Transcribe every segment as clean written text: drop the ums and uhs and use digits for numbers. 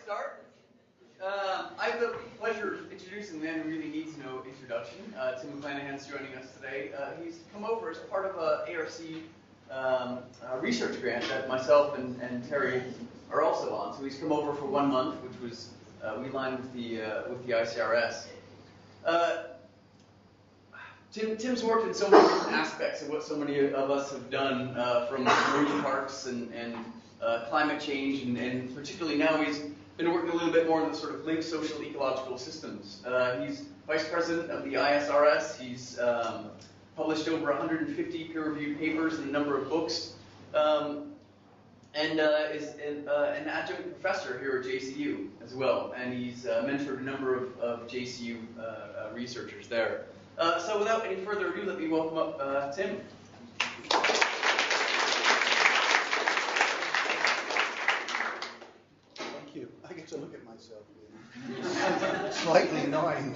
start? I have the pleasure of introducing the man who really needs no introduction. Tim McClanahan's joining us today. He's come over as part of a ARC research grant that myself and Terry are also on. So he's come over for 1 month, which was we aligned with the ICRS. Tim's worked in so many different aspects of what so many of us have done, from marine parks and climate change, and particularly now he's been working a little bit more on the sort of linked social-ecological systems. He's vice president of the ISRS. He's published over 150 peer-reviewed papers and a number of books, and is an adjunct professor here at JCU as well. And he's mentored a number of JCU researchers there. So without any further ado, let me welcome up Tim. Thank you. I get to look at myself. Slightly annoying.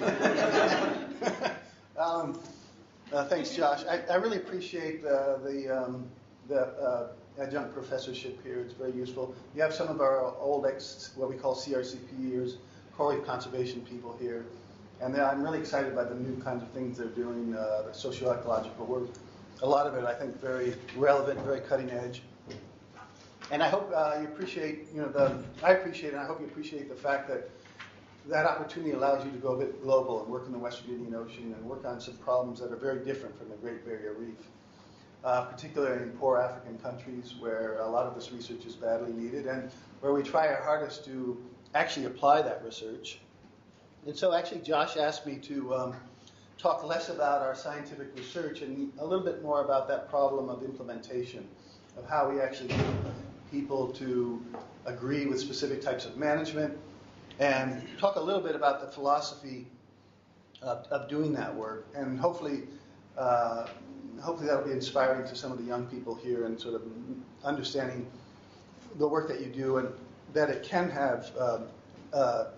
Thanks, Josh. I really appreciate the adjunct professorship here. It's very useful. You have some of our old what we call CRCPers, coral reef conservation people here. And I'm really excited by the new kinds of things they're doing, the social-ecological work. A lot of it, I think, very relevant, very cutting edge. And I hope you appreciate, I appreciate it, and I hope you appreciate the fact that that opportunity allows you to go a bit global and work in the Western Indian Ocean and work on some problems that are very different from the Great Barrier Reef, particularly in poor African countries where a lot of this research is badly needed and where we try our hardest to actually apply that research. And so actually Josh asked me to talk less about our scientific research and a little bit more about that problem of implementation, of how we actually get people to agree with specific types of management, and talk a little bit about the philosophy of doing that work. And hopefully that'll be inspiring to some of the young people here and sort of understanding the work that you do and that it can have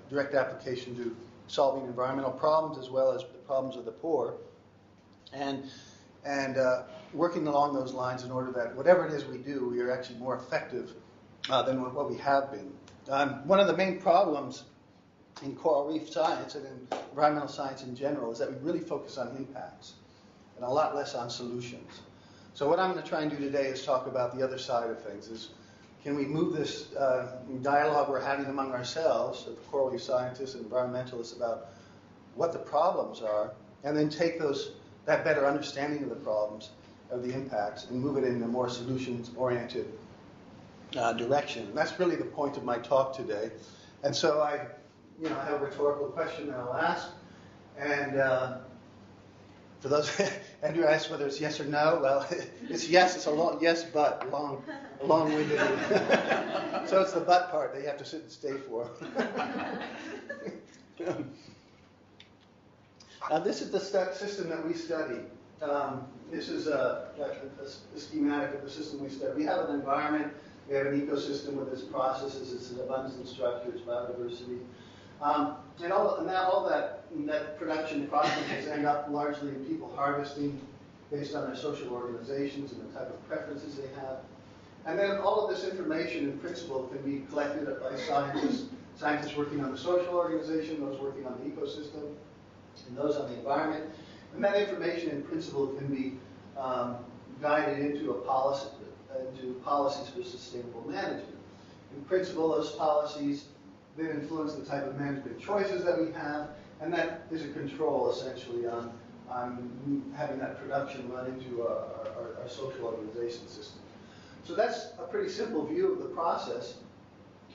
direct application to solving environmental problems as well as the problems of the poor, and working along those lines in order that whatever it is we do, we are actually more effective than what we have been. One of the main problems in coral reef science and in environmental science in general is that we really focus on impacts and a lot less on solutions. So what I'm going to try and do today is talk about the other side of things. Is can we move this dialogue we're having among ourselves, of coral reef scientists and environmentalists, about what the problems are, and then take that better understanding of the problems, of the impacts, and move it in a more solutions-oriented direction. And that's really the point of my talk today. And so I have a rhetorical question that I'll ask, and for those, Andrew asked whether it's yes or no. Well, it's yes. It's a long yes, but long-winded. So it's the but part that you have to sit and stay for. This is the system that we study. This is a schematic of the system we study. We have an environment. We have an ecosystem with its processes, its abundance and structure, its biodiversity. And all that production processes end up largely in people harvesting based on their social organizations and the type of preferences they have. And then all of this information in principle can be collected by scientists working on the social organization, those working on the ecosystem, and those on the environment. And that information in principle can be guided into policies for sustainable management. In principle, those policies then influence the type of management choices that we have, and that is a control essentially on having that production run into our social organization system. So that's a pretty simple view of the process.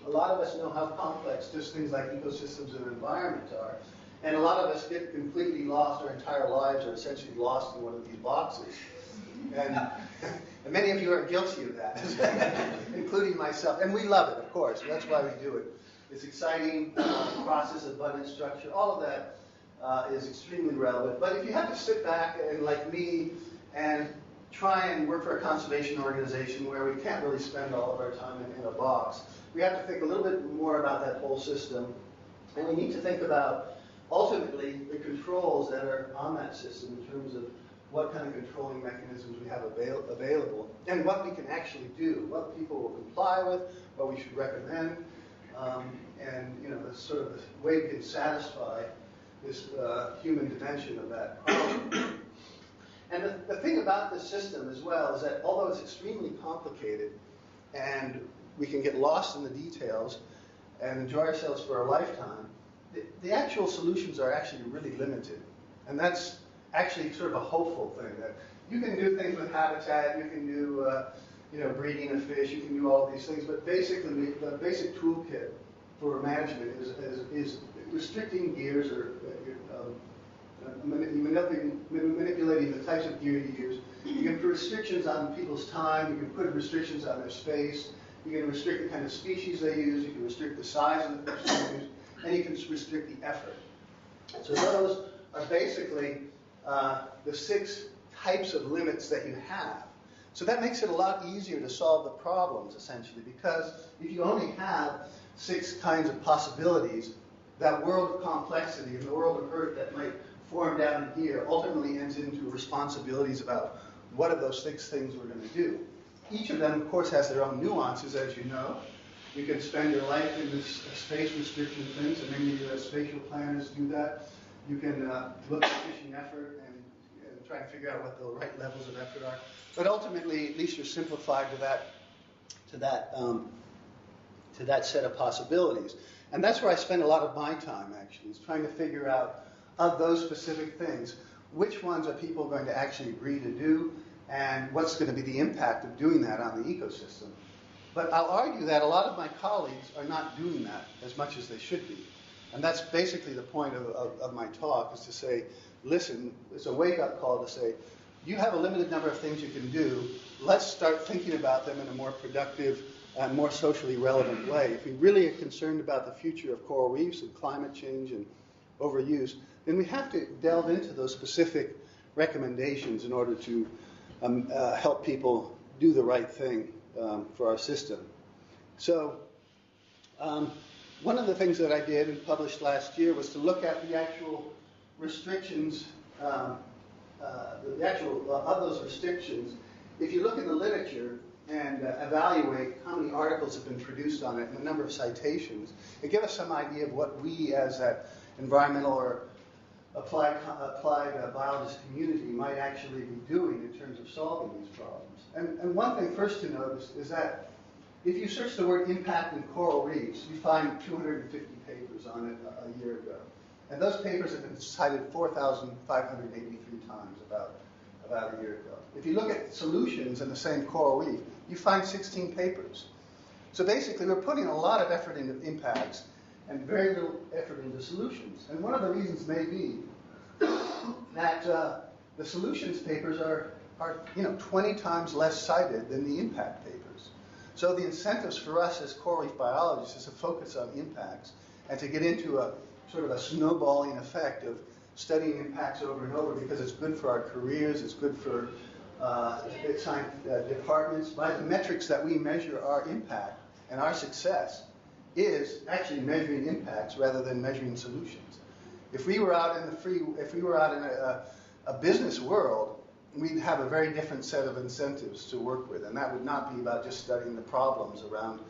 A lot of us know how complex just things like ecosystems and environment are, and a lot of us get completely lost. Our entire lives are essentially lost in one of these boxes. And many of you are guilty of that, including myself. And we love it, of course. That's why we do it. It's exciting, process, abundance, structure, all of that is extremely relevant. But if you have to sit back and, like me, and try and work for a conservation organization where we can't really spend all of our time in a box, we have to think a little bit more about that whole system. And we need to think about, ultimately, the controls that are on that system in terms of what kind of controlling mechanisms we have available, and what we can actually do, what people will comply with, what we should recommend, and the sort of the way we can satisfy this human dimension of that problem. And the thing about this system as well is that although it's extremely complicated and we can get lost in the details and enjoy ourselves for a lifetime, the actual solutions are actually really limited. And that's actually sort of a hopeful thing, that you can do things with habitat, you can do breeding of fish, you can do all of these things, but basically the basic toolkit for management is restricting gears or manipulating the types of gear you use. You can put restrictions on people's time, you can put restrictions on their space, you can restrict the kind of species they use, you can restrict the size of the fish they use, and you can restrict the effort. So those are basically the 6 types of limits that you have. So that makes it a lot easier to solve the problems, essentially, because if you only have 6 kinds of possibilities, that world of complexity and the world of hurt that might form down here ultimately ends into responsibilities about what of those 6 things we're going to do. Each of them, of course, has their own nuances, as you know. You can spend your life in this space restriction things, and many of you as spatial planners do that. You can look at fishing effort and try and figure out what the right levels of effort are. But ultimately, at least you're simplified to that set of possibilities. And that's where I spend a lot of my time, actually, is trying to figure out, of those specific things, which ones are people going to actually agree to do, and what's going to be the impact of doing that on the ecosystem. But I'll argue that a lot of my colleagues are not doing that as much as they should be. And that's basically the point of my talk, is to say, listen, it's a wake-up call to say, you have a limited number of things you can do. Let's start thinking about them in a more productive and more socially relevant way. If we really are concerned about the future of coral reefs and climate change and overuse, then we have to delve into those specific recommendations in order to help people do the right thing for our system. So one of the things that I did and published last year was to look at the actual restrictions, of those restrictions. If you look in the literature and evaluate how many articles have been produced on it and the number of citations, it gives us some idea of what we as that environmental or applied biologist community might actually be doing in terms of solving these problems. And one thing first to notice is that if you search the word impact in coral reefs, you find 250 papers on it a year ago. And those papers have been cited 4,583 times about a year ago. If you look at solutions in the same coral reef, you find 16 papers. So basically, we're putting a lot of effort into impacts and very little effort into solutions. And one of the reasons may be that the solutions papers are 20 times less cited than the impact papers. So the incentives for us as coral reef biologists is to focus on impacts and to get into a sort of a snowballing effect of studying impacts over and over, because it's good for our careers, it's good for science departments. By the metrics that we measure our impact and our success is actually measuring impacts rather than measuring solutions. If we were out in a business world, we'd have a very different set of incentives to work with, and that would not be about just studying the problems around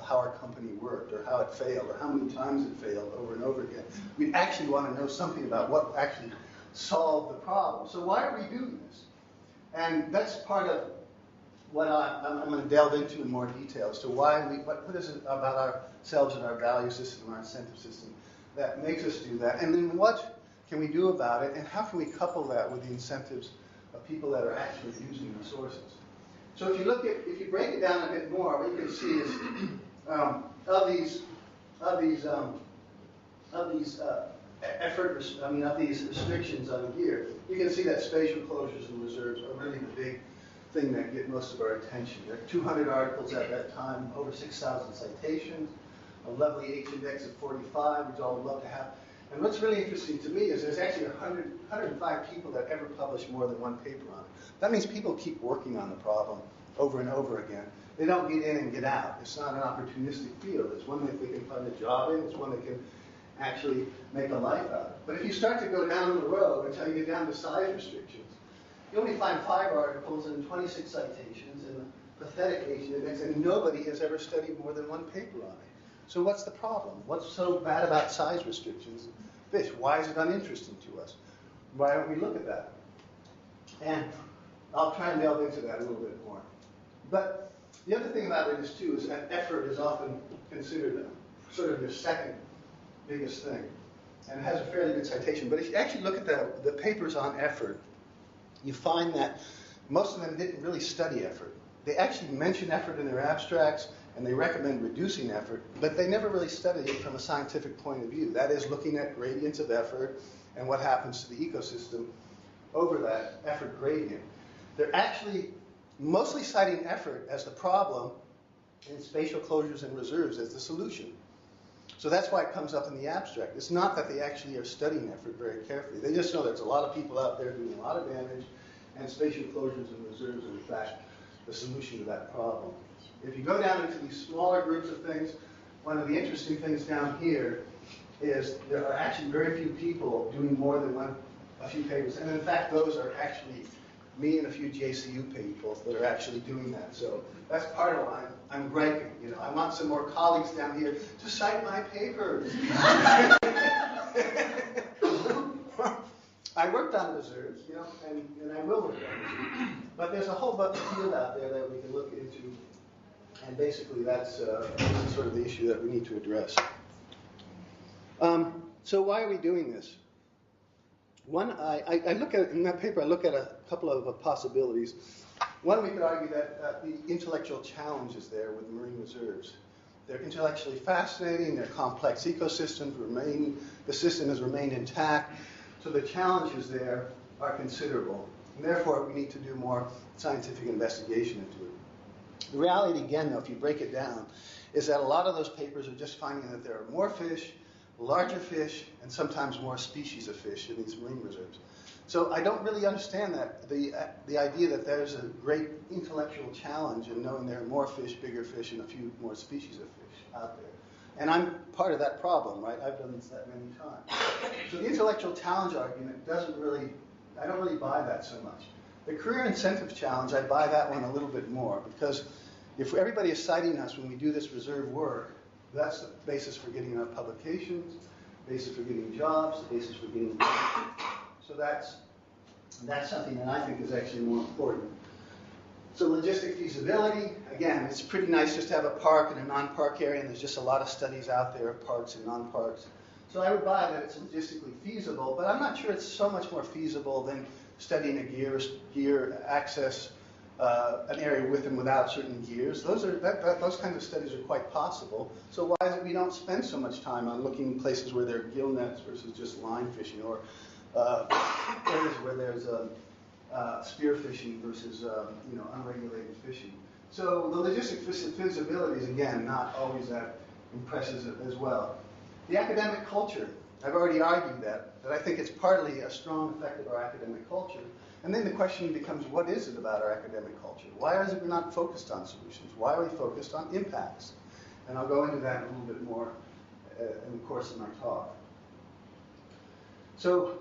how our company worked or how it failed or how many times it failed over and over again. We'd actually want to know something about what actually solved the problem. So why are we doing this? And that's part of what I'm going to delve into in more detail as to why what is it about ourselves and our value system, our incentive system, that makes us do that, and then what can we do about it, and how can we couple that with the incentives of people that are actually using resources. So if you break it down a bit more, what you can see is of these restrictions on gear, you can see that spatial closures and reserves are really the big thing that get most of our attention. There are 200 articles at that time, over 6,000 citations, a lovely H-index of 45, which all would love to have. And what's really interesting to me is there's actually 105 people that ever publish more than one paper on it. That means people keep working on the problem over and over again. They don't get in and get out. It's not an opportunistic field. It's one that they can find a job in. It's one they can actually make a life out of. But if you start to go down the road until you get down to size restrictions, you only find 5 articles and 26 citations and a pathetic H-index, and nobody has ever studied more than one paper on it. So what's the problem? What's so bad about size restrictions? Fish, why is it uninteresting to us? Why don't we look at that? And I'll try and delve into that a little bit more. But the other thing about it is, too, is that effort is often considered sort of your second biggest thing. And it has a fairly good citation. But if you actually look at the papers on effort, you find that most of them didn't really study effort. They actually mention effort in their abstracts, and they recommend reducing effort, but they never really studied it from a scientific point of view. That is, looking at gradients of effort and what happens to the ecosystem over that effort gradient. They're actually mostly citing effort as the problem and spatial closures and reserves as the solution. So that's why it comes up in the abstract. It's not that they actually are studying effort very carefully. They just know there's a lot of people out there doing a lot of damage, and spatial closures and reserves are, in fact, the solution to that problem. If you go down into these smaller groups of things, one of the interesting things down here is there are actually very few people doing more than a few papers. And in fact, those are actually me and a few JCU people that are actually doing that. So that's part of why I'm griping. You know, I want some more colleagues down here to cite my papers. I worked on reserves, you know, and I will work on reserves. But there's a whole bunch of field out there that we can look into. And basically, that's sort of the issue that we need to address. So why are we doing this? One, I look at, in that paper, I look at a couple of possibilities. One, we could argue that the intellectual challenge is there with marine reserves. They're intellectually fascinating, they're complex ecosystems, the system has remained intact, so the challenges there are considerable. And therefore, we need to do more scientific investigation into it. The reality, again, though, if you break it down, is that a lot of those papers are just finding that there are more fish, larger fish, and sometimes more species of fish in these marine reserves. So I don't really understand that, the idea that there's a great intellectual challenge in knowing there are more fish, bigger fish, and a few more species of fish out there. And I'm part of that problem, right? I've done this that many times. So the intellectual challenge argument I don't really buy that so much. The career incentive challenge, I buy that one a little bit more, because if everybody is citing us when we do this reserve work, that's the basis for getting enough publications, basis for getting jobs, the basis for getting so that's something that I think is actually more important. So logistic feasibility, again, it's pretty nice just to have a park and a non-park area, and there's just a lot of studies out there of parks and non-parks. So I would buy that it's logistically feasible, but I'm not sure it's so much more feasible than studying a gear access, an area with and without certain gears. Those kinds of studies are quite possible. So why is it we don't spend so much time on looking in places where there are gill nets versus just line fishing, or areas where there's spear fishing versus unregulated fishing? So the logistic feasibility is, again, not always that impressive as well. The academic culture, I've already argued that I think it's partly a strong effect of our academic culture. And then the question becomes, what is it about our academic culture? Why is it we're not focused on solutions? Why are we focused on impacts? And I'll go into that a little bit more in the course of my talk. So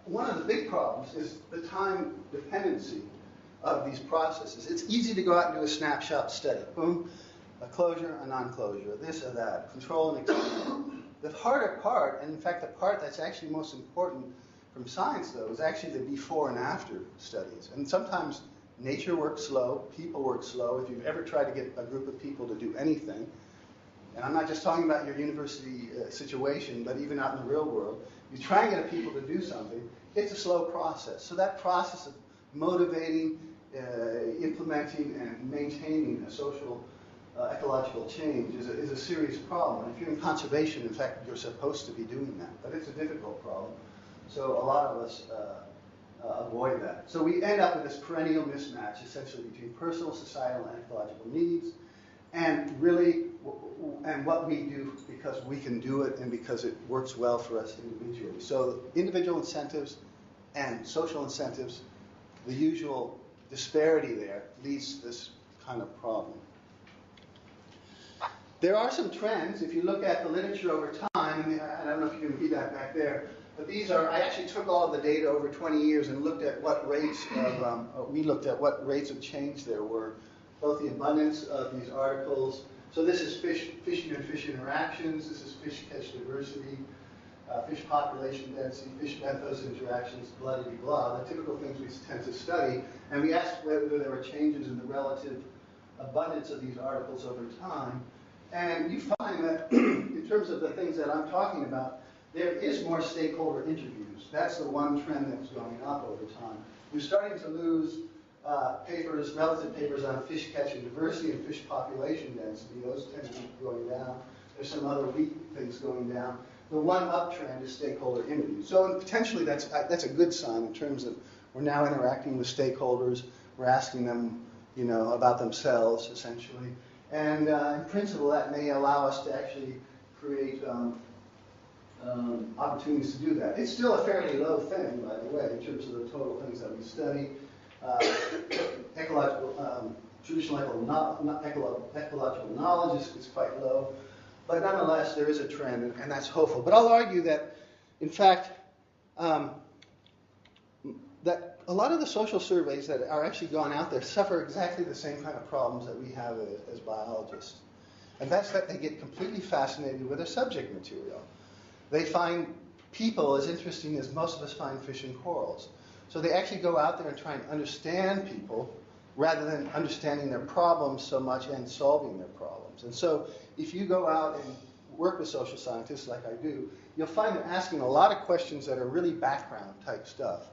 one of the big problems is the time dependency of these processes. It's easy to go out and do a snapshot study. Boom, a closure, a non-closure, this or that, control and experiment. The harder part, and in fact the part that's actually most important from science, though, is actually the before and after studies. And sometimes nature works slow, people work slow. If you've ever tried to get a group of people to do anything, and I'm not just talking about your university situation, but even out in the real world, you try and get people to do something, it's a slow process. So that process of motivating, implementing, and maintaining a social ecological change is a serious problem. And if you're in conservation, in fact, you're supposed to be doing that. But it's a difficult problem. So a lot of us avoid that. So we end up with this perennial mismatch, essentially, between personal, societal, and ecological needs, and what we do because we can do it and because it works well for us individually. So individual incentives and social incentives, the usual disparity there leads to this kind of problem. There are some trends. If you look at the literature over time, and I don't know if you can read that back there, but these are, I actually took all of the data over 20 years and looked at what rates of, we looked at what rates of change there were, both the abundance of these articles So this is fish-human-fish interactions, this is fish-catch diversity, fish population density, fish-benthos interactions, blah, the typical things we tend to study. And we asked whether there were changes in the relative abundance of these articles over time. And you find that in terms of the things that I'm talking about, there is more stakeholder interviews. That's the one trend that's going up over time. We're starting to lose relative papers on fish catching diversity and fish population density. Those tend to be going down. There's some other weak things going down. The one uptrend is stakeholder interviews. So potentially that's a good sign in terms of we're now interacting with stakeholders. We're asking them, about themselves essentially. And in principle, that may allow us to actually create opportunities to do that. It's still a fairly low thing, by the way, in terms of the total things that we study. Traditional ecological knowledge is quite low. But nonetheless, there is a trend, and that's hopeful. But I'll argue that, in fact, that a lot of the social surveys that are actually gone out there suffer exactly the same kind of problems that we have as biologists. And that's that they get completely fascinated with their subject material. They find people as interesting as most of us find fish and corals. So they actually go out there and try and understand people rather than understanding their problems so much and solving their problems. And so if you go out and work with social scientists like I do, you'll find they're asking a lot of questions that are really background type stuff.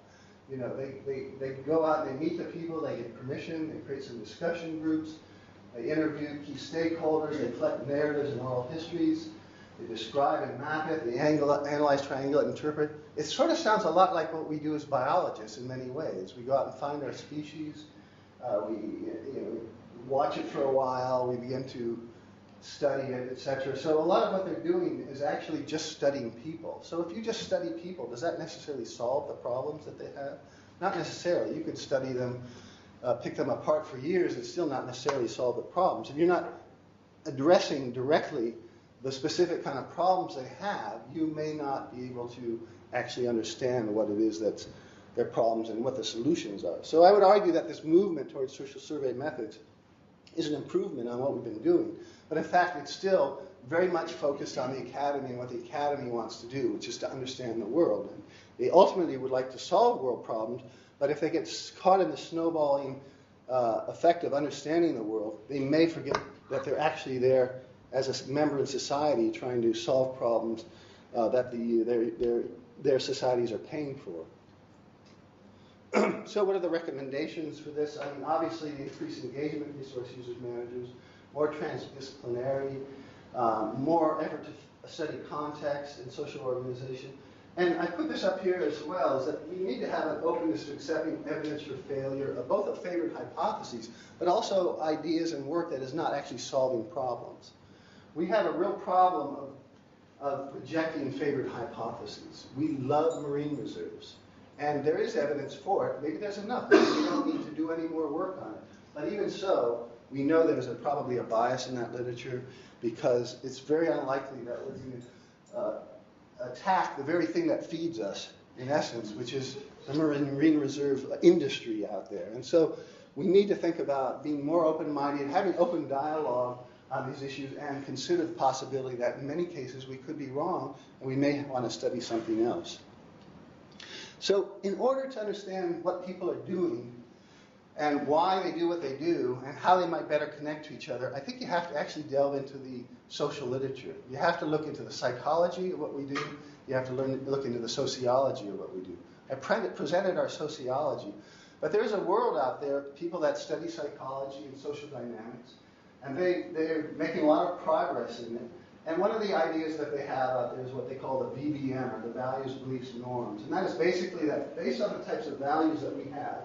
They go out and they meet the people, they get permission, they create some discussion groups, they interview key stakeholders, they collect narratives and oral histories, they describe and map it, they analyze, triangulate, interpret. It sort of sounds a lot like what we do as biologists in many ways. We go out and find our species, we watch it for a while, we begin to study it, etc. So a lot of what they're doing is actually just studying people. So if you just study people, does that necessarily solve the problems that they have? Not necessarily. You could study them, pick them apart for years and still not necessarily solve the problems. If you're not addressing directly the specific kind of problems they have, you may not be able to actually understand what it is that's their problems and what the solutions are. So I would argue that this movement towards social survey methods is an improvement on what we've been doing. But in fact, it's still very much focused on the academy and what the academy wants to do, which is to understand the world. And they ultimately would like to solve world problems, but if they get caught in the snowballing effect of understanding the world, they may forget that they're actually there as a member in society trying to solve problems that their societies are paying for. So what are the recommendations for this? I mean, obviously, increased engagement with resource users, managers, more transdisciplinary, more effort to study context and social organization. And I put this up here as well, is that we need to have an openness to accepting evidence for failure of both of favored hypotheses, but also ideas and work that is not actually solving problems. We have a real problem of projecting favored hypotheses. We love marine reserves. And there is evidence for it. Maybe there's enough. Maybe we don't need to do any more work on it. But even so, we know there's probably a bias in that literature because it's very unlikely that we're going to attack the very thing that feeds us, in essence, which is the marine reserve industry out there. And so we need to think about being more open-minded, having open dialogue on these issues, and consider the possibility that in many cases we could be wrong and we may want to study something else. So in order to understand what people are doing and why they do what they do and how they might better connect to each other, I think you have to actually delve into the social literature. You have to look into the psychology of what we do. You have to look into the sociology of what we do. I presented our sociology, but there's a world out there, people that study psychology and social dynamics, and they're making a lot of progress in it. And one of the ideas that they have out there is what they call the VBN, or the values, beliefs, norms. And that is basically that based on the types of values that we have,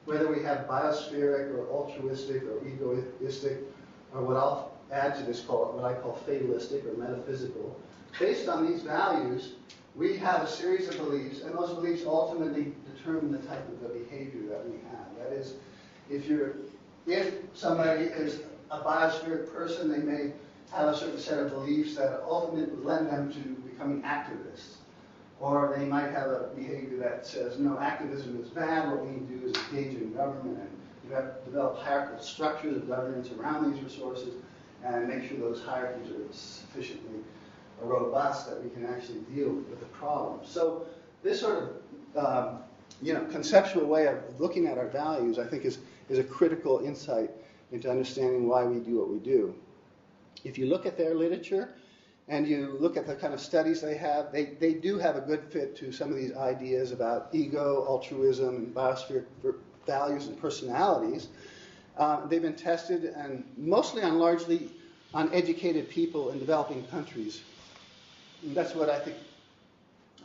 whether we have biospheric or altruistic or egoistic, or what I'll add to this, what I call fatalistic or metaphysical, based on these values, we have a series of beliefs, and those beliefs ultimately determine the type of the behavior that we have. That is, if somebody is a biospheric person, they may have a certain set of beliefs that ultimately lend them to becoming activists. Or they might have a behavior that says, no, activism is bad, what we need to do is engage in government, and you have to develop hierarchical structures of governance around these resources. and make sure those hierarchies are sufficiently robust that we can actually deal with the problem. So this sort of conceptual way of looking at our values, I think, is a critical insight into understanding why we do what we do. If you look at their literature and you look at the kind of studies they have, they do have a good fit to some of these ideas about ego, altruism, and biospheric values and personalities. They've been tested and mostly largely on educated people in developing countries. And that's what I think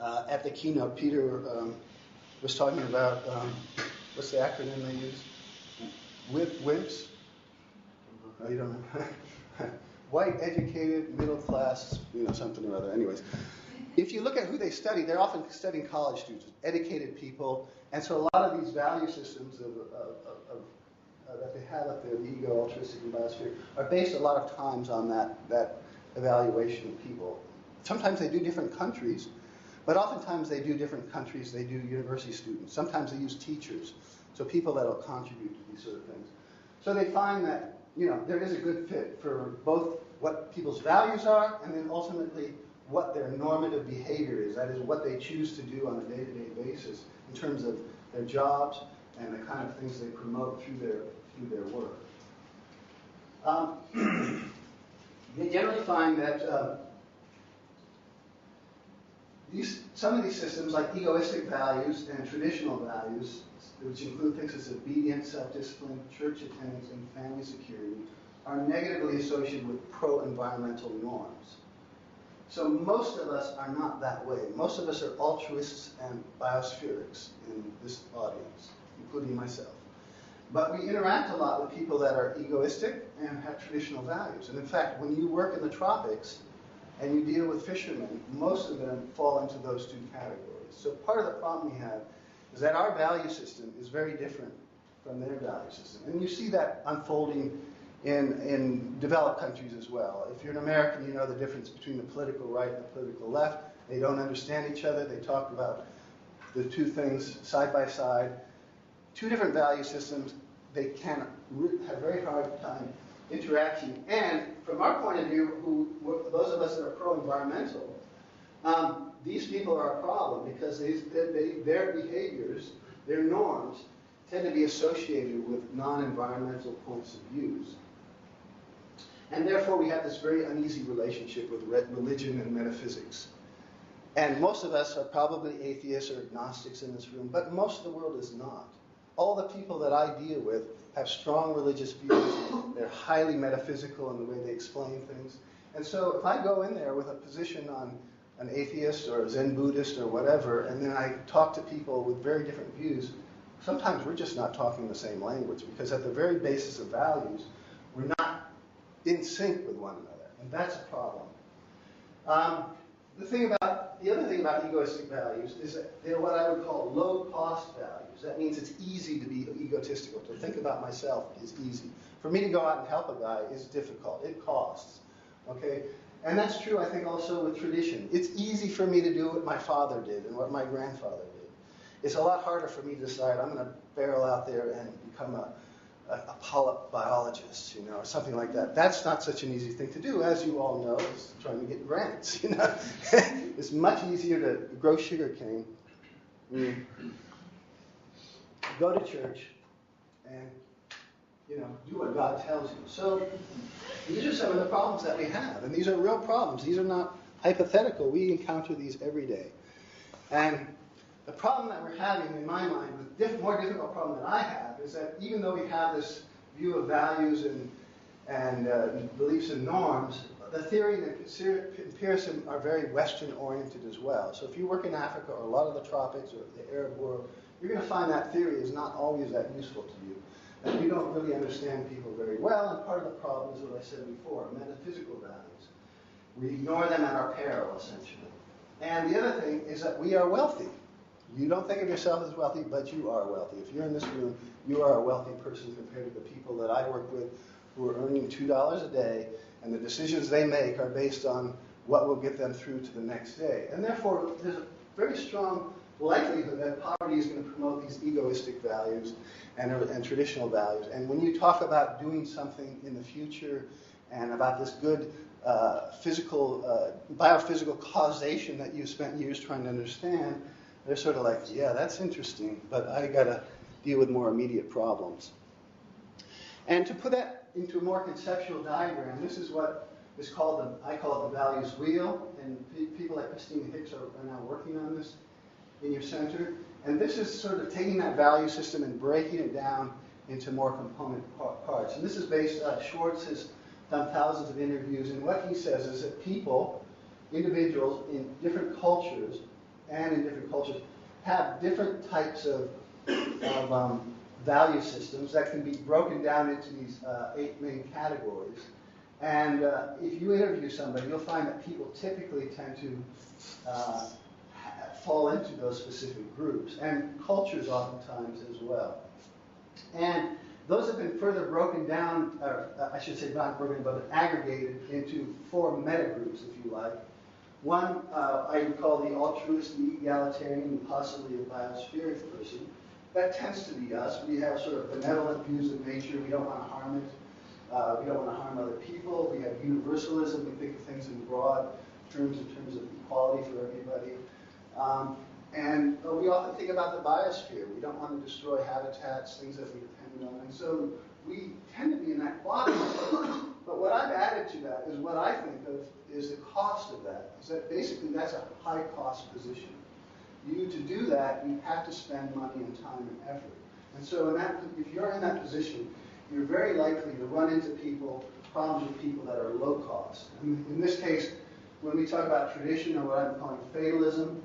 at the keynote Peter was talking about. What's the acronym they use? WIMPs? Oh, you don't know? White, educated, middle class, something or other. Anyways, if you look at who they study, they're often studying college students, educated people, and so a lot of these value systems that they have up there, the ego, altruistic, and biospheric, are based a lot of times on that evaluation of people. Sometimes they do different countries, but oftentimes they do different countries. They do university students. Sometimes they use teachers, so people that will contribute to these sort of things. So they find that there is a good fit for both what people's values are and then ultimately what their normative behavior is. That is, what they choose to do on a day-to-day basis in terms of their jobs and the kind of things they promote through their work. They generally find that some of these systems, like egoistic values and traditional values, which include things such as obedience, self-discipline, church attendance, and family security, are negatively associated with pro-environmental norms. So most of us are not that way. Most of us are altruists and biospherics in this audience, including myself. But we interact a lot with people that are egoistic and have traditional values. And in fact, when you work in the tropics and you deal with fishermen, most of them fall into those two categories. So part of the problem we have is that our value system is very different from their value system. And you see that unfolding in developed countries as well. If you're an American, you know the difference between the political right and the political left. They don't understand each other. They talk about the two things side by side. Two different value systems. They can have a very hard time interacting. And from our point of view, those of us that are pro-environmental, these people are a problem because their behaviors, their norms, tend to be associated with non-environmental points of views. And therefore, we have this very uneasy relationship with religion and metaphysics. And most of us are probably atheists or agnostics in this room, but most of the world is not. All the people that I deal with have strong religious views. They're highly metaphysical in the way they explain things. And so if I go in there with a position on an atheist or a Zen Buddhist or whatever, and then I talk to people with very different views, sometimes we're just not talking the same language, because at the very basis of values, we're not in sync with one another, and that's a problem. The other thing about egoistic values is that they're what I would call low-cost values. That means it's easy to be egotistical. To think about myself is easy. For me to go out and help a guy is difficult. It costs. Okay? And that's true, I think, also with tradition. It's easy for me to do what my father did and what my grandfather did. It's a lot harder for me to decide I'm going to barrel out there and become a polyp biologist, or something like that. That's not such an easy thing to do, as you all know. It's trying to get grants, It's much easier to grow sugarcane, go to church, and do what God tells you. So these are some of the problems that we have, and these are real problems. These are not hypothetical. We encounter these every day. And the problem that we're having, in my mind, the more difficult problem that I have, is that even though we have this view of values and beliefs and norms, the theory and empiricism are very Western-oriented as well. So if you work in Africa or a lot of the tropics or the Arab world, you're going to find that theory is not always that useful to you. And you don't really understand people very well, and part of the problem is what I said before, metaphysical values. We ignore them at our peril, essentially. And the other thing is that we are wealthy. You don't think of yourself as wealthy, but you are wealthy. If you're in this room, you are a wealthy person compared to the people that I work with who are earning $2 a day, and the decisions they make are based on what will get them through to the next day. And therefore, there's a very strong likelihood that poverty is going to promote these egoistic values and traditional values. And when you talk about doing something in the future and about this good biophysical causation that you spent years trying to understand, they're sort of like, yeah, that's interesting, but I got to deal with more immediate problems. And to put that into a more conceptual diagram, this is what is called, I call it the values wheel, and people like Christina Hicks are now working on this in your center. And this is sort of taking that value system and breaking it down into more component parts. And this is based, Schwartz has done thousands of interviews, and what he says is that people, individuals in different cultures, have different types of value systems that can be broken down into these 8 main categories. And if you interview somebody, you'll find that people typically tend to fall into those specific groups, and cultures oftentimes as well. And those have been further broken down, or I should say not broken, but aggregated into 4 metagroups, if you like. One I would call the altruistic, egalitarian, and possibly a biospheric person. That tends to be us. We have sort of benevolent views of nature. We don't want to harm it. We don't want to harm other people. We have universalism. We think of things in broad terms, in terms of equality for everybody. And we often think about the biosphere. We don't want to destroy habitats, things that we depend on. And so we tend to be in that quadrant. But what I've added to that is what I think of is the cost of that. Is that basically that's a high cost position. To do that, you have to spend money and time and effort. And so if you're in that position, you're very likely to run into problems with people that are low cost. And in this case, when we talk about tradition, or what I'm calling fatalism,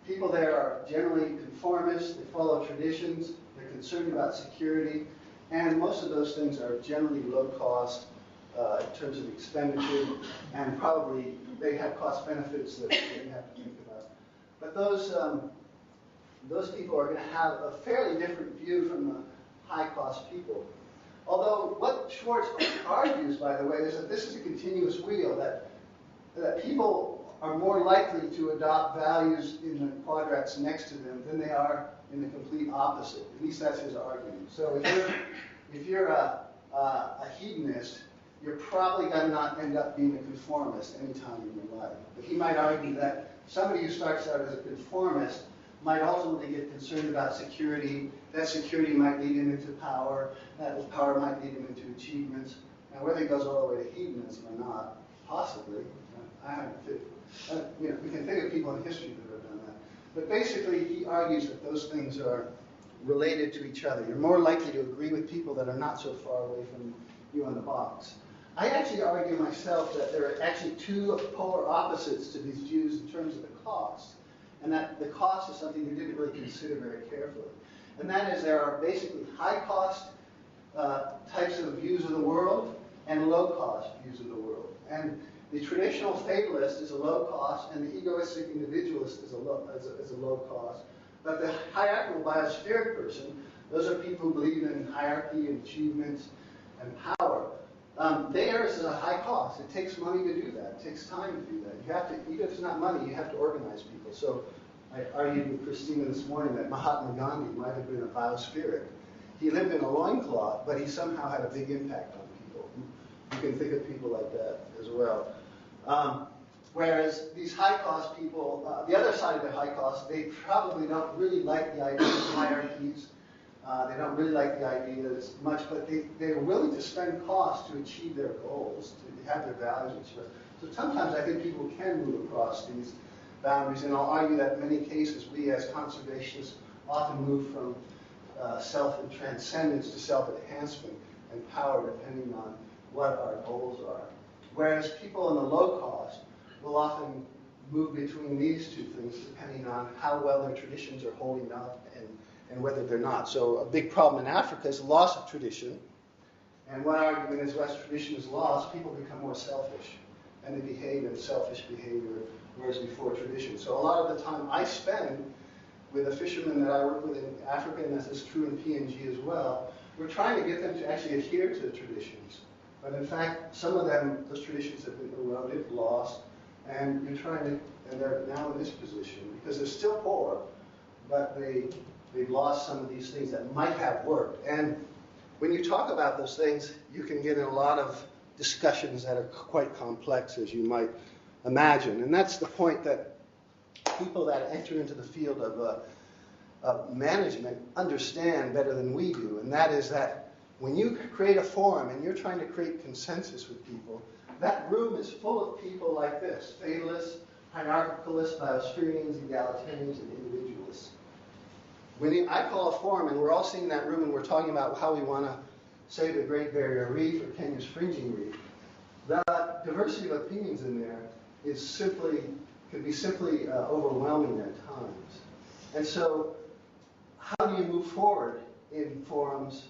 people there are generally conformists, they follow traditions, they're concerned about security, and most of those things are generally low cost in terms of expenditure, and probably they have cost benefits that you have to think about. But those people are going to have a fairly different view from the high cost people. Although what Schwartz argues, by the way, is that this is a continuous wheel, that people are more likely to adopt values in the quadrats next to them than they are in the complete opposite. At least that's his argument. So if you're a hedonist, you're probably going to not end up being a conformist anytime in your life. But he might argue that somebody who starts out as a conformist might ultimately get concerned about security. That security might lead him into power. That power might lead him into achievements. And whether he goes all the way to hedonism or not, possibly. I haven't we can think of people in history that have done that. But basically, he argues that those things are related to each other. You're more likely to agree with people that are not so far away from you on the box. I actually argue myself that there are actually 2 polar opposites to these views in terms of the cost. And that the cost is something you didn't really consider very carefully. And that is there are basically high-cost types of views of the world and low-cost views of the world. And the traditional fatalist is a low cost, and the egoistic individualist is a low cost. But the hierarchical biospheric person, those are people who believe in hierarchy and achievements and power. Theirs is a high cost. It takes money to do that. It takes time to do that. You have to, even if it's not money, you have to organize people. So I argued with Christina this morning that Mahatma Gandhi might have been a biospheric. He lived in a loincloth, but he somehow had a big impact on people. You can think of people like that as well. Whereas these high-cost people, the other side of the high cost, they probably don't really like the idea of hierarchies. They don't really like the idea as much, but they're willing to spend cost to achieve their goals, to have their values expressed. So sometimes I think people can move across these boundaries, and I'll argue that in many cases we as conservationists often move from self and transcendence to self-enhancement and power depending on what our goals are. Whereas people in the low cost will often move between these 2 things depending on how well their traditions are holding up and whether they're not. So a big problem in Africa is loss of tradition. And one argument is once tradition is lost, people become more selfish. And they behave in selfish behavior, whereas before tradition. So a lot of the time I spend with the fishermen that I work with in Africa, and this is true in PNG as well, we're trying to get them to actually adhere to the traditions. But in fact, some of them, those traditions have been eroded, lost, and they're now in this position because they're still poor, but they've lost some of these things that might have worked. And when you talk about those things, you can get in a lot of discussions that are quite complex, as you might imagine. And that's the point that people that enter into the field of management understand better than we do, and that is that when you create a forum and you're trying to create consensus with people, that room is full of people like this: fatalists, hierarchicalists, biospherians, egalitarians, and individualists. I call a forum, and we're all sitting in that room, and we're talking about how we want to save the Great Barrier Reef or Kenya's fringing reef. The diversity of opinions in there could be simply overwhelming at times. And so, how do you move forward in forums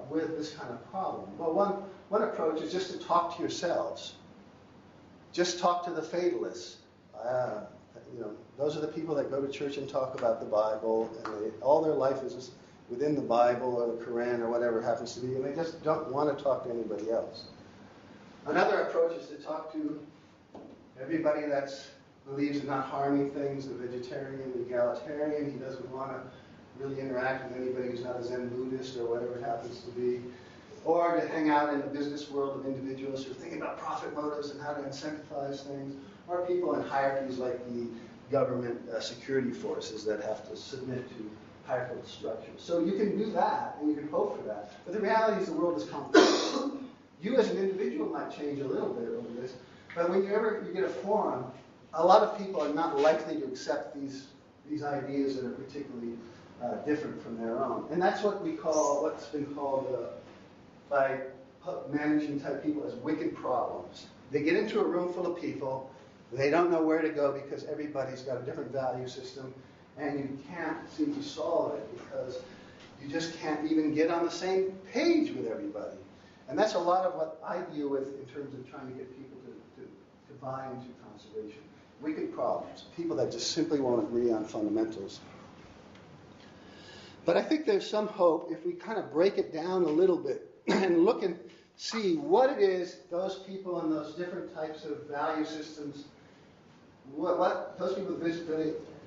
with this kind of problem? Well, one approach is just to talk to yourselves. Just talk to the fatalists. Those are the people that go to church and talk about the Bible, and all their life is just within the Bible or the Quran or whatever it happens to be, and they just don't want to talk to anybody else. Another approach is to talk to everybody that believes in not harming things, the vegetarian, the egalitarian. He doesn't want to really interact with anybody who's not a Zen Buddhist or whatever it happens to be. Or to hang out in the business world of individuals who are thinking about profit motives and how to incentivize things. Or people in hierarchies like the government security forces that have to submit to hierarchical structures. So you can do that, and you can hope for that. But the reality is the world is complex. You as an individual might change a little bit over this, but when you get a forum, a lot of people are not likely to accept these ideas that are particularly different from their own. And that's what's been called by management type people as wicked problems. They get into a room full of people, they don't know where to go because everybody's got a different value system, and you can't seem to solve it because you just can't even get on the same page with everybody. And that's a lot of what I deal with in terms of trying to get people to buy into conservation. Wicked problems, people that just simply won't agree on fundamentals. But I think there's some hope if we kind of break it down a little bit and look and see what it is those people in those different types of value systems, what those people with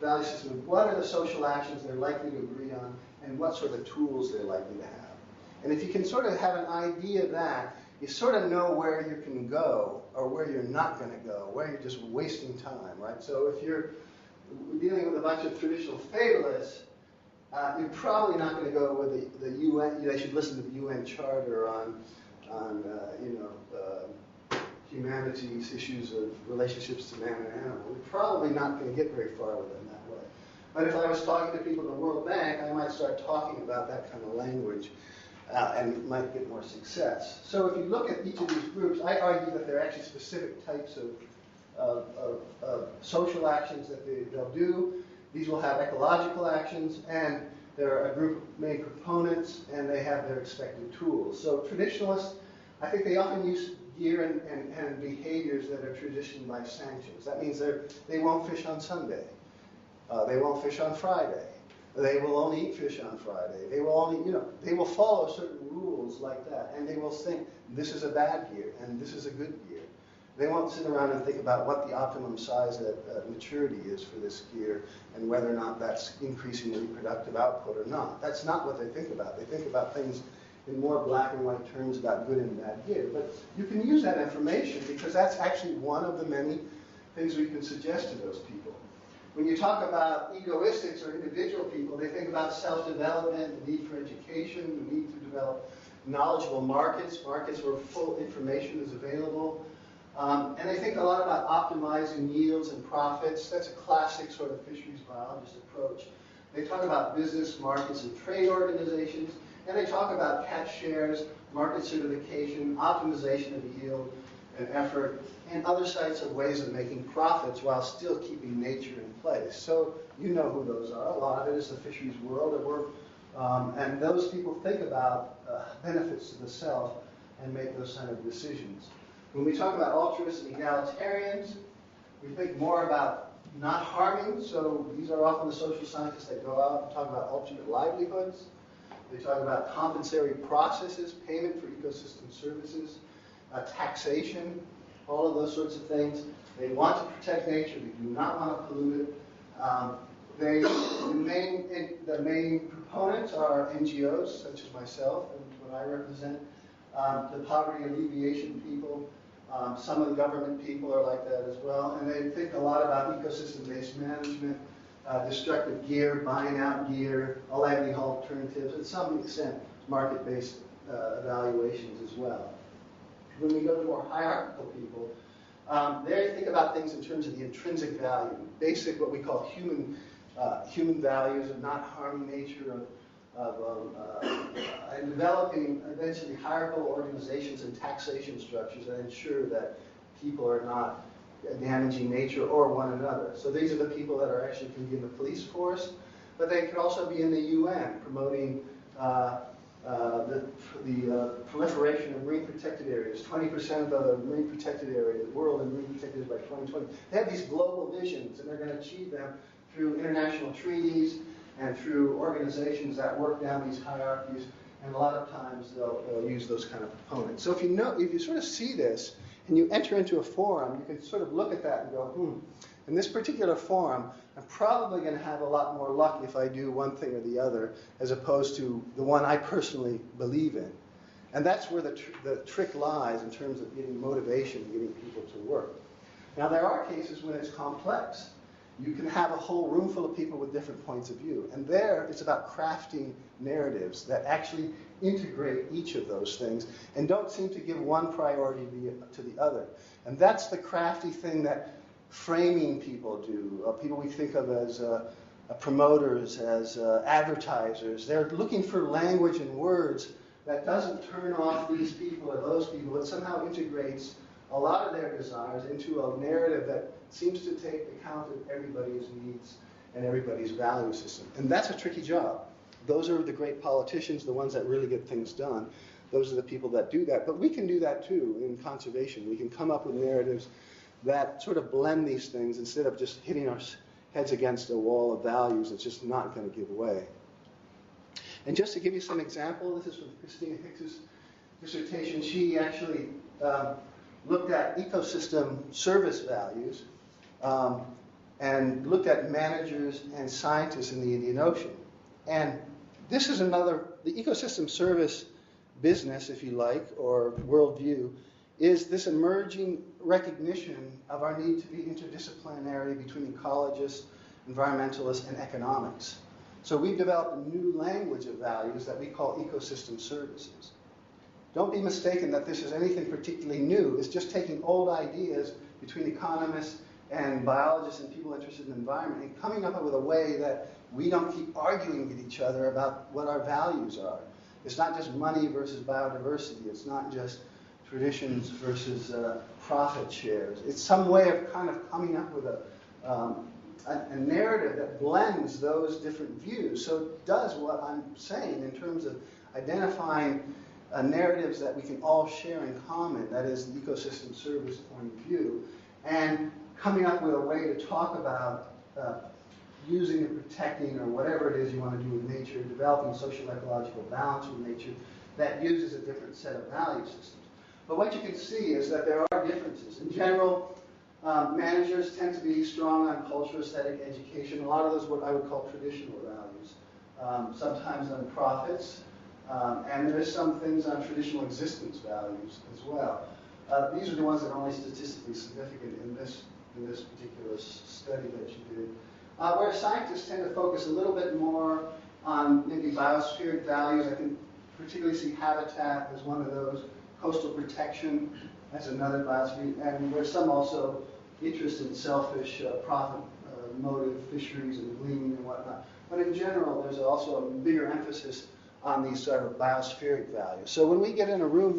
value systems, what are the social actions they're likely to agree on, and what sort of tools they're likely to have. And if you can sort of have an idea of that, you sort of know where you can go or where you're not going to go, where you're just wasting time, right? So if you're dealing with a bunch of traditional fatalists, you're probably not going to go with the UN. They should listen to the UN Charter on humanity's issues of relationships to man and animal. We're probably not going to get very far with them that way. But if I was talking to people in the World Bank, I might start talking about that kind of language and might get more success. So if you look at each of these groups, I argue that there are actually specific types of social actions that they'll do. These will have ecological actions, and there are a group of main proponents, and they have their expected tools. So traditionalists, I think they often use gear and behaviors that are traditioned by sanctions. That means they won't fish on Sunday. They won't fish on Friday. They will only eat fish on Friday. They will only, they will follow certain rules like that, and they will think this is a bad gear and this is a good gear. They won't sit around and think about what the optimum size at maturity is for this gear and whether or not that's increasing the reproductive output or not. That's not what they think about. They think about things in more black and white terms about good and bad gear. But you can use that information because that's actually one of the many things we can suggest to those people. When you talk about egoistics or individual people, they think about self-development, the need for education, the need to develop knowledgeable markets where full information is available. And they think a lot about optimizing yields and profits. That's a classic sort of fisheries biologist approach. They talk about business, markets, and trade organizations. And they talk about catch shares, market certification, optimization of yield and effort, and other types of ways of making profits while still keeping nature in place. So you know who those are. A lot of it is the fisheries world, and those people think about benefits to the self and make those kind of decisions. When we talk about altruists and egalitarians, we think more about not harming. So these are often the social scientists that go out and talk about ultimate livelihoods. They talk about compensatory processes, payment for ecosystem services, taxation, all of those sorts of things. They want to protect nature. They do not want to pollute it. The main proponents are NGOs, such as myself and what I represent. The poverty alleviation people, some of the government people are like that as well, and they think a lot about ecosystem-based management, destructive gear, buying out gear, livelihood alternatives, and to some extent market-based evaluations as well. When we go to more hierarchical people, they think about things in terms of the intrinsic value, basic what we call human values of not harming nature, and developing eventually hierarchical organizations and taxation structures that ensure that people are not damaging nature or one another. So these are the people that are actually can be in the police force, but they could also be in the UN promoting the proliferation of marine protected areas. 20% of the marine protected area, the world in marine protected areas by 2020. They have these global visions, and they're going to achieve them through international treaties and through organizations that work down these hierarchies. And a lot of times they'll use those kind of components. So if you sort of see this and you enter into a forum, you can sort of look at that and go, in this particular forum, I'm probably going to have a lot more luck if I do one thing or the other, as opposed to the one I personally believe in. And that's where the trick lies in terms of getting motivation, getting people to work. Now, there are cases when it's complex. You can have a whole room full of people with different points of view. And there, it's about crafting narratives that actually integrate each of those things and don't seem to give one priority to the other. And that's the crafty thing that framing people do, people we think of as promoters, as advertisers. They're looking for language and words that doesn't turn off these people or those people, but somehow integrates a lot of their desires into a narrative that seems to take account of everybody's needs and everybody's value system. And that's a tricky job. Those are the great politicians, the ones that really get things done. Those are the people that do that. But we can do that too in conservation. We can come up with narratives that sort of blend these things instead of just hitting our heads against a wall of values that's just not going to give way. And just to give you some example, this is from Christina Hicks's dissertation. She actually looked at ecosystem service values and looked at managers and scientists in the Indian Ocean. And this is the ecosystem service business, if you like, or worldview, is this emerging recognition of our need to be interdisciplinary between ecologists, environmentalists, and economics. So we've developed a new language of values that we call ecosystem services. Don't be mistaken that this is anything particularly new. It's just taking old ideas between economists and biologists and people interested in the environment and coming up with a way that we don't keep arguing with each other about what our values are. It's not just money versus biodiversity. It's not just traditions versus profit shares. It's some way of kind of coming up with a narrative that blends those different views. So it does what I'm saying in terms of identifying narratives that we can all share in common, that is the ecosystem service point of view, and coming up with a way to talk about using and protecting or whatever it is you want to do with nature, developing social-ecological balance with nature that uses a different set of value systems. But what you can see is that there are differences. In general, managers tend to be strong on culture, aesthetic, education, a lot of those what I would call traditional values, sometimes on profits, and there's some things on traditional existence values as well. These are the ones that are only statistically significant in this particular study that you did. Where scientists tend to focus a little bit more on maybe biospheric values. I can particularly see habitat as one of those, coastal protection as another biosphere, and there's some also interest in selfish profit motive fisheries and gleaning and whatnot. But in general, there's also a bigger emphasis on these sort of biospheric values. So when we get in a room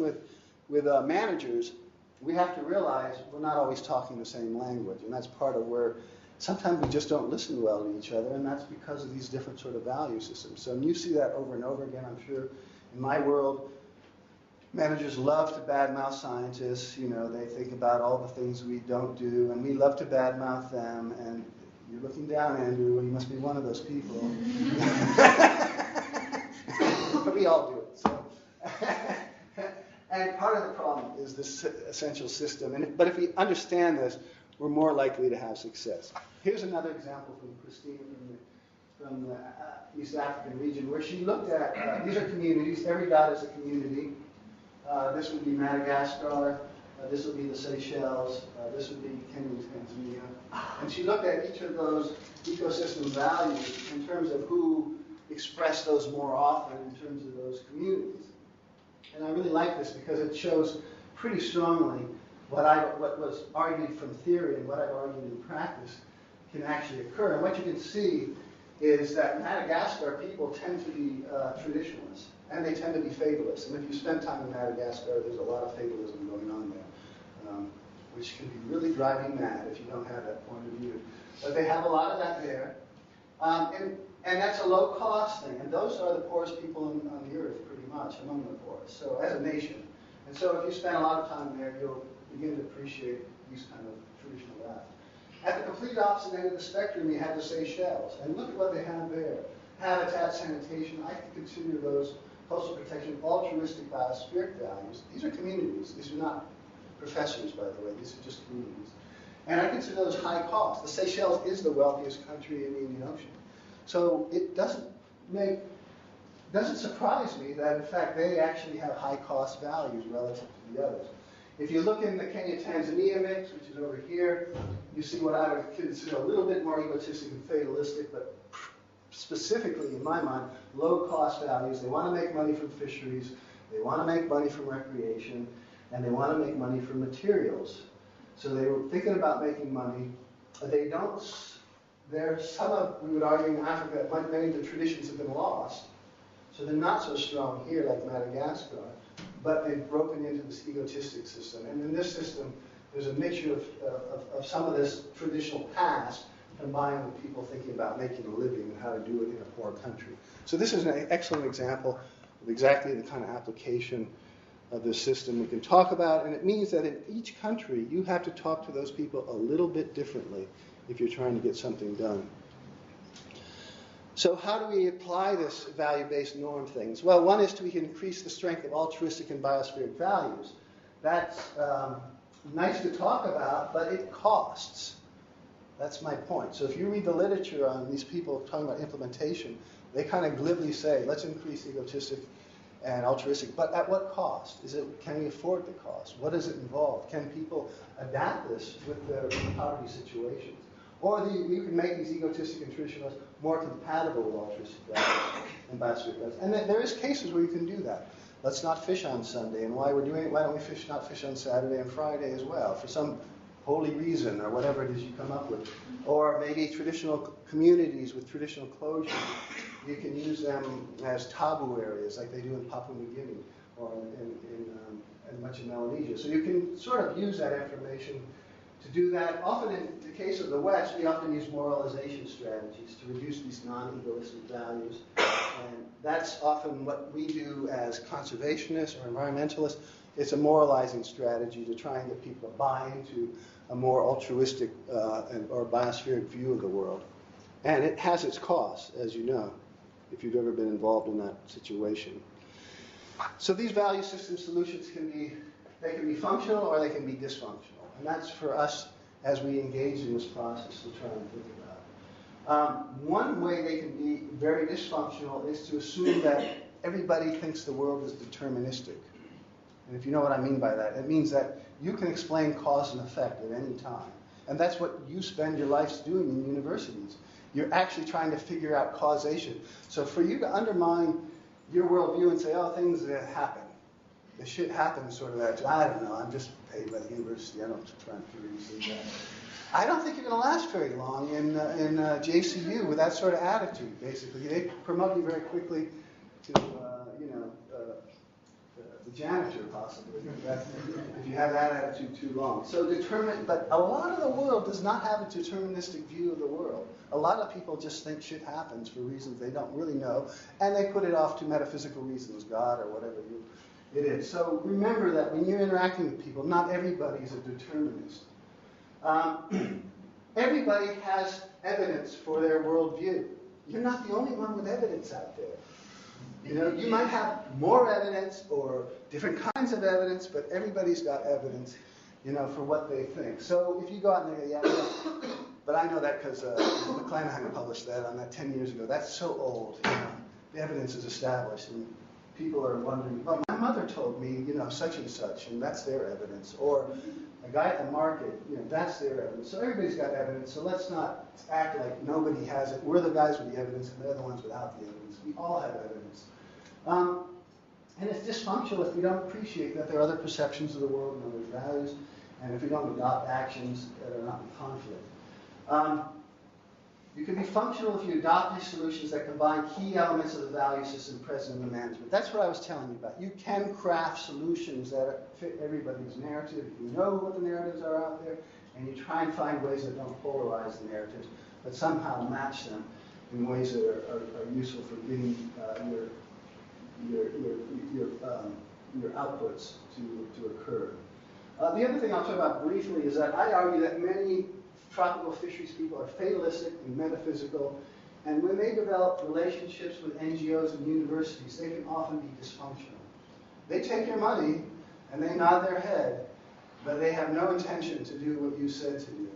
with managers, we have to realize we're not always talking the same language, and that's part of where sometimes we just don't listen well to each other, and that's because of these different sort of value systems. So you see that over and over again, I'm sure. In my world, managers love to badmouth scientists. You know, they think about all the things we don't do, and we love to badmouth them. And you're looking down, Andrew, you must be one of those people. But we all do it. So. And part of the problem is this essential system. But if we understand this, we're more likely to have success. Here's another example from Christine from the East African region, where she looked at, these are communities, every dot is a community. This would be Madagascar. This would be the Seychelles. This would be Kenya, Tanzania. And she looked at each of those ecosystem values in terms of who expressed those more often in terms of those communities. And I really like this because it shows pretty strongly what was argued from theory and what I've argued in practice can actually occur. And what you can see is that Madagascar people tend to be traditionalists, and they tend to be fatalists. And if you spend time in Madagascar, there's a lot of fatalism going on there, which can be really driving mad if you don't have that point of view. But they have a lot of that there. And that's a low-cost thing. And those are the poorest people on the earth, pretty much, among the poorest, so as a nation. And so if you spend a lot of time there, you'll begin to appreciate these kind of traditional values. At the complete opposite end of the spectrum, you have the Seychelles. And look at what they have there. Habitat, sanitation, I can consider those coastal protection, altruistic, biospheric values. These are communities. These are not professors, by the way. These are just communities. And I consider those high cost. The Seychelles is the wealthiest country in the Indian Ocean. So it doesn't surprise me that, in fact, they actually have high cost values relative to the others. If you look in the Kenya-Tanzania mix, which is over here, you see what I would consider a little bit more egotistic and fatalistic, but specifically, in my mind, low-cost values. They want to make money from fisheries, they want to make money from recreation, and they want to make money from materials. So they were thinking about making money. They don't. There's some of, we would argue in Africa, many of the traditions have been lost. So they're not so strong here like Madagascar. But they've broken into this egotistic system. And in this system, there's a mixture of some of this traditional past combined with people thinking about making a living and how to do it in a poor country. So this is an excellent example of exactly the kind of application of this system we can talk about. And it means that in each country, you have to talk to those people a little bit differently if you're trying to get something done. So how do we apply this value-based norm things? Well, one is to increase the strength of altruistic and biospheric values. That's nice to talk about, but it costs. That's my point. So if you read the literature on these people talking about implementation, they kind of glibly say, let's increase egotistic and altruistic, but at what cost? Can we afford the cost? What does it involve? Can people adapt this with their poverty situations? Or you can make these egotistic and traditionalists more compatible with altruistic values and biospheric values. And there is cases where you can do that. Let's not fish on Sunday. And why we're doing it, why don't we not fish on Saturday and Friday as well, for some holy reason or whatever it is you come up with. Or maybe traditional communities with traditional closure, you can use them as taboo areas like they do in Papua New Guinea or in much of Melanesia. So you can sort of use that information to do that. Often in the case of the West, we often use moralization strategies to reduce these non-egoistic values. And that's often what we do as conservationists or environmentalists. It's a moralizing strategy to try and get people to buy into a more altruistic or biospheric view of the world. And it has its costs, as you know, if you've ever been involved in that situation. So these value system solutions can be functional or they can be dysfunctional. And that's for us as we engage in this process to try and think about. One way they can be very dysfunctional is to assume that everybody thinks the world is deterministic. And if you know what I mean by that, it means that you can explain cause and effect at any time. And that's what you spend your lives doing in universities. You're actually trying to figure out causation. So for you to undermine your worldview and say, oh, things happen. The shit happens sort of that. I don't know, I'm just paid by the university. I don't try and figure these things out. I don't think you're going to last very long in JCU with that sort of attitude, basically. They promote you very quickly to, the janitor, possibly, if you have that attitude too long. So but a lot of the world does not have a deterministic view of the world. A lot of people just think shit happens for reasons they don't really know, and they put it off to metaphysical reasons, God or whatever it is. So remember that when you're interacting with people, not everybody is a determinist. Everybody has evidence for their worldview. You're not the only one with evidence out there. You know, you might have more evidence or different kinds of evidence, but everybody's got evidence, for what they think. So if you go out and say, yeah, but I know that because McClanahan published that on that 10 years ago. That's so old. The evidence is established, and people are wondering, well, my mother told me, such and such, and that's their evidence. Or a guy at the market, that's their evidence. So everybody's got evidence, so let's not act like nobody has it. We're the guys with the evidence, and they're the ones without the evidence. We all have evidence. And it's dysfunctional if we don't appreciate that there are other perceptions of the world and other values, and if we don't adopt actions that are not in conflict. You can be functional if you adopt these solutions that combine key elements of the value system present in the management. That's what I was telling you about. You can craft solutions that fit everybody's narrative. You know what the narratives are out there, and you try and find ways that don't polarize the narratives, but somehow match them in ways that are useful for getting your outputs to occur. The other thing I'll talk about briefly is that I argue that many tropical fisheries people are fatalistic and metaphysical, and when they develop relationships with NGOs and universities, they can often be dysfunctional. They take your money and they nod their head, but they have no intention to do what you said to do.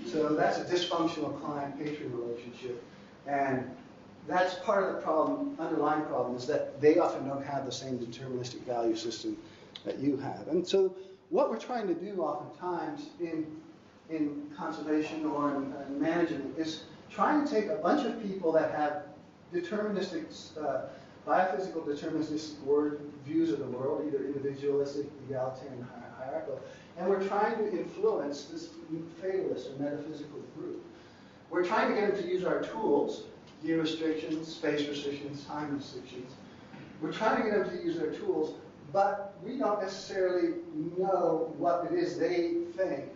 So that's a dysfunctional client-patron relationship, and that's part of the problem, underlying problem, is that they often don't have the same deterministic value system that you have. And so what we're trying to do oftentimes in conservation or in management is trying to take a bunch of people that have deterministic, biophysical deterministic views of the world, either individualistic, egalitarian, hierarchical, and we're trying to influence this fatalist or metaphysical group. We're trying to get them to use our tools, gear restrictions, space restrictions, time restrictions. We're trying to get them to use their tools, but we don't necessarily know what it is they think.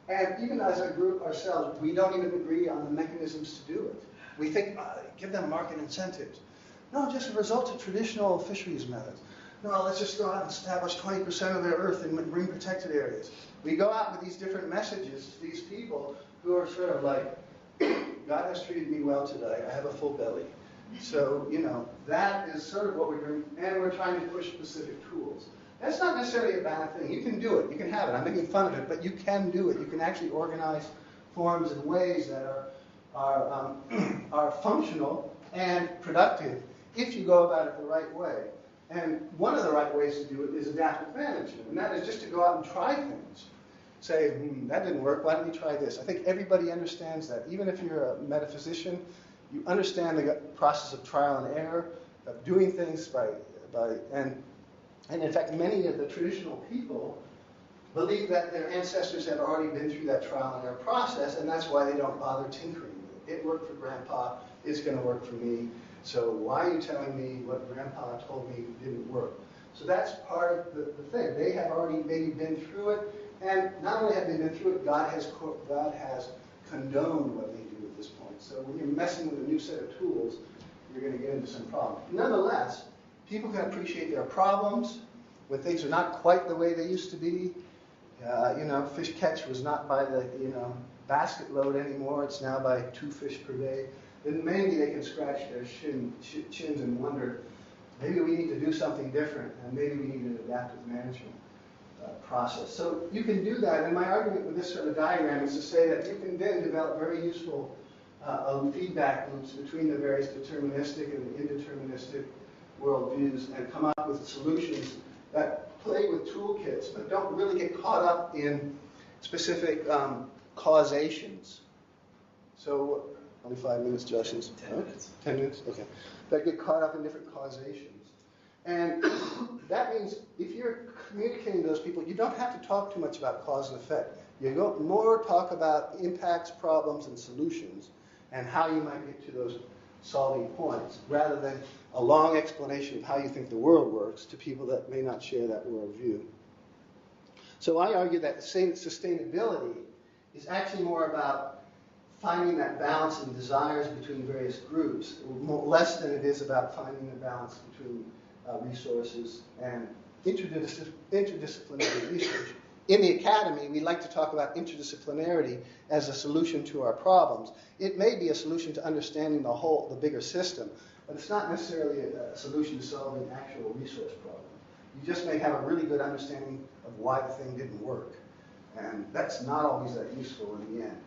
And even as a group ourselves, we don't even agree on the mechanisms to do it. We think, give them market incentives. No, just a result of traditional fisheries methods. No, let's just go out and establish 20% of their earth in marine protected areas. We go out with these different messages to these people who are sort of like, God has treated me well today. I have a full belly. So, that is sort of what we're doing, and we're trying to push specific tools. That's not necessarily a bad thing. You can do it. You can have it. I'm making fun of it, but you can do it. You can actually organize forms in ways that are functional and productive if you go about it the right way. And one of the right ways to do it is adaptive management, and that is just to go out and try things. Say, that didn't work. Why don't we try this? I think everybody understands that. Even if you're a metaphysician, you understand the process of trial and error, of doing things and in fact, many of the traditional people believe that their ancestors have already been through that trial and error process, and that's why they don't bother tinkering with it. It worked for Grandpa, it's going to work for me, so why are you telling me what Grandpa told me didn't work? So that's part of the thing. They have already maybe been through it, and not only have they been through it, God has condoned what they do at this point. So when you're messing with a new set of tools, you're going to get into some problems. Nonetheless, people can appreciate their problems when things are not quite the way they used to be. Fish catch was not by the basket load anymore. It's now by 2 fish per day. Then maybe they can scratch their chins and wonder, maybe we need to do something different, and maybe we need an adaptive management process. So you can do that, and my argument with this sort of diagram is to say that you can then develop very useful feedback loops between the various deterministic and indeterministic worldviews and come up with solutions that play with toolkits but don't really get caught up in specific causations. So, only 5 minutes, Josh. 10 minutes. 10 minutes? Okay. That get caught up in different causations. And that means if you're communicating to those people, you don't have to talk too much about cause and effect. You go more talk about impacts, problems, and solutions, and how you might get to those solving points, rather than a long explanation of how you think the world works to people that may not share that worldview. So I argue that sustainability is actually more about finding that balance in desires between various groups, less than it is about finding the balance between resources and interdisciplinary research. In the academy, we like to talk about interdisciplinarity as a solution to our problems. It may be a solution to understanding the bigger system, but it's not necessarily a solution to solving an actual resource problem. You just may have a really good understanding of why the thing didn't work, and that's not always that useful in the end.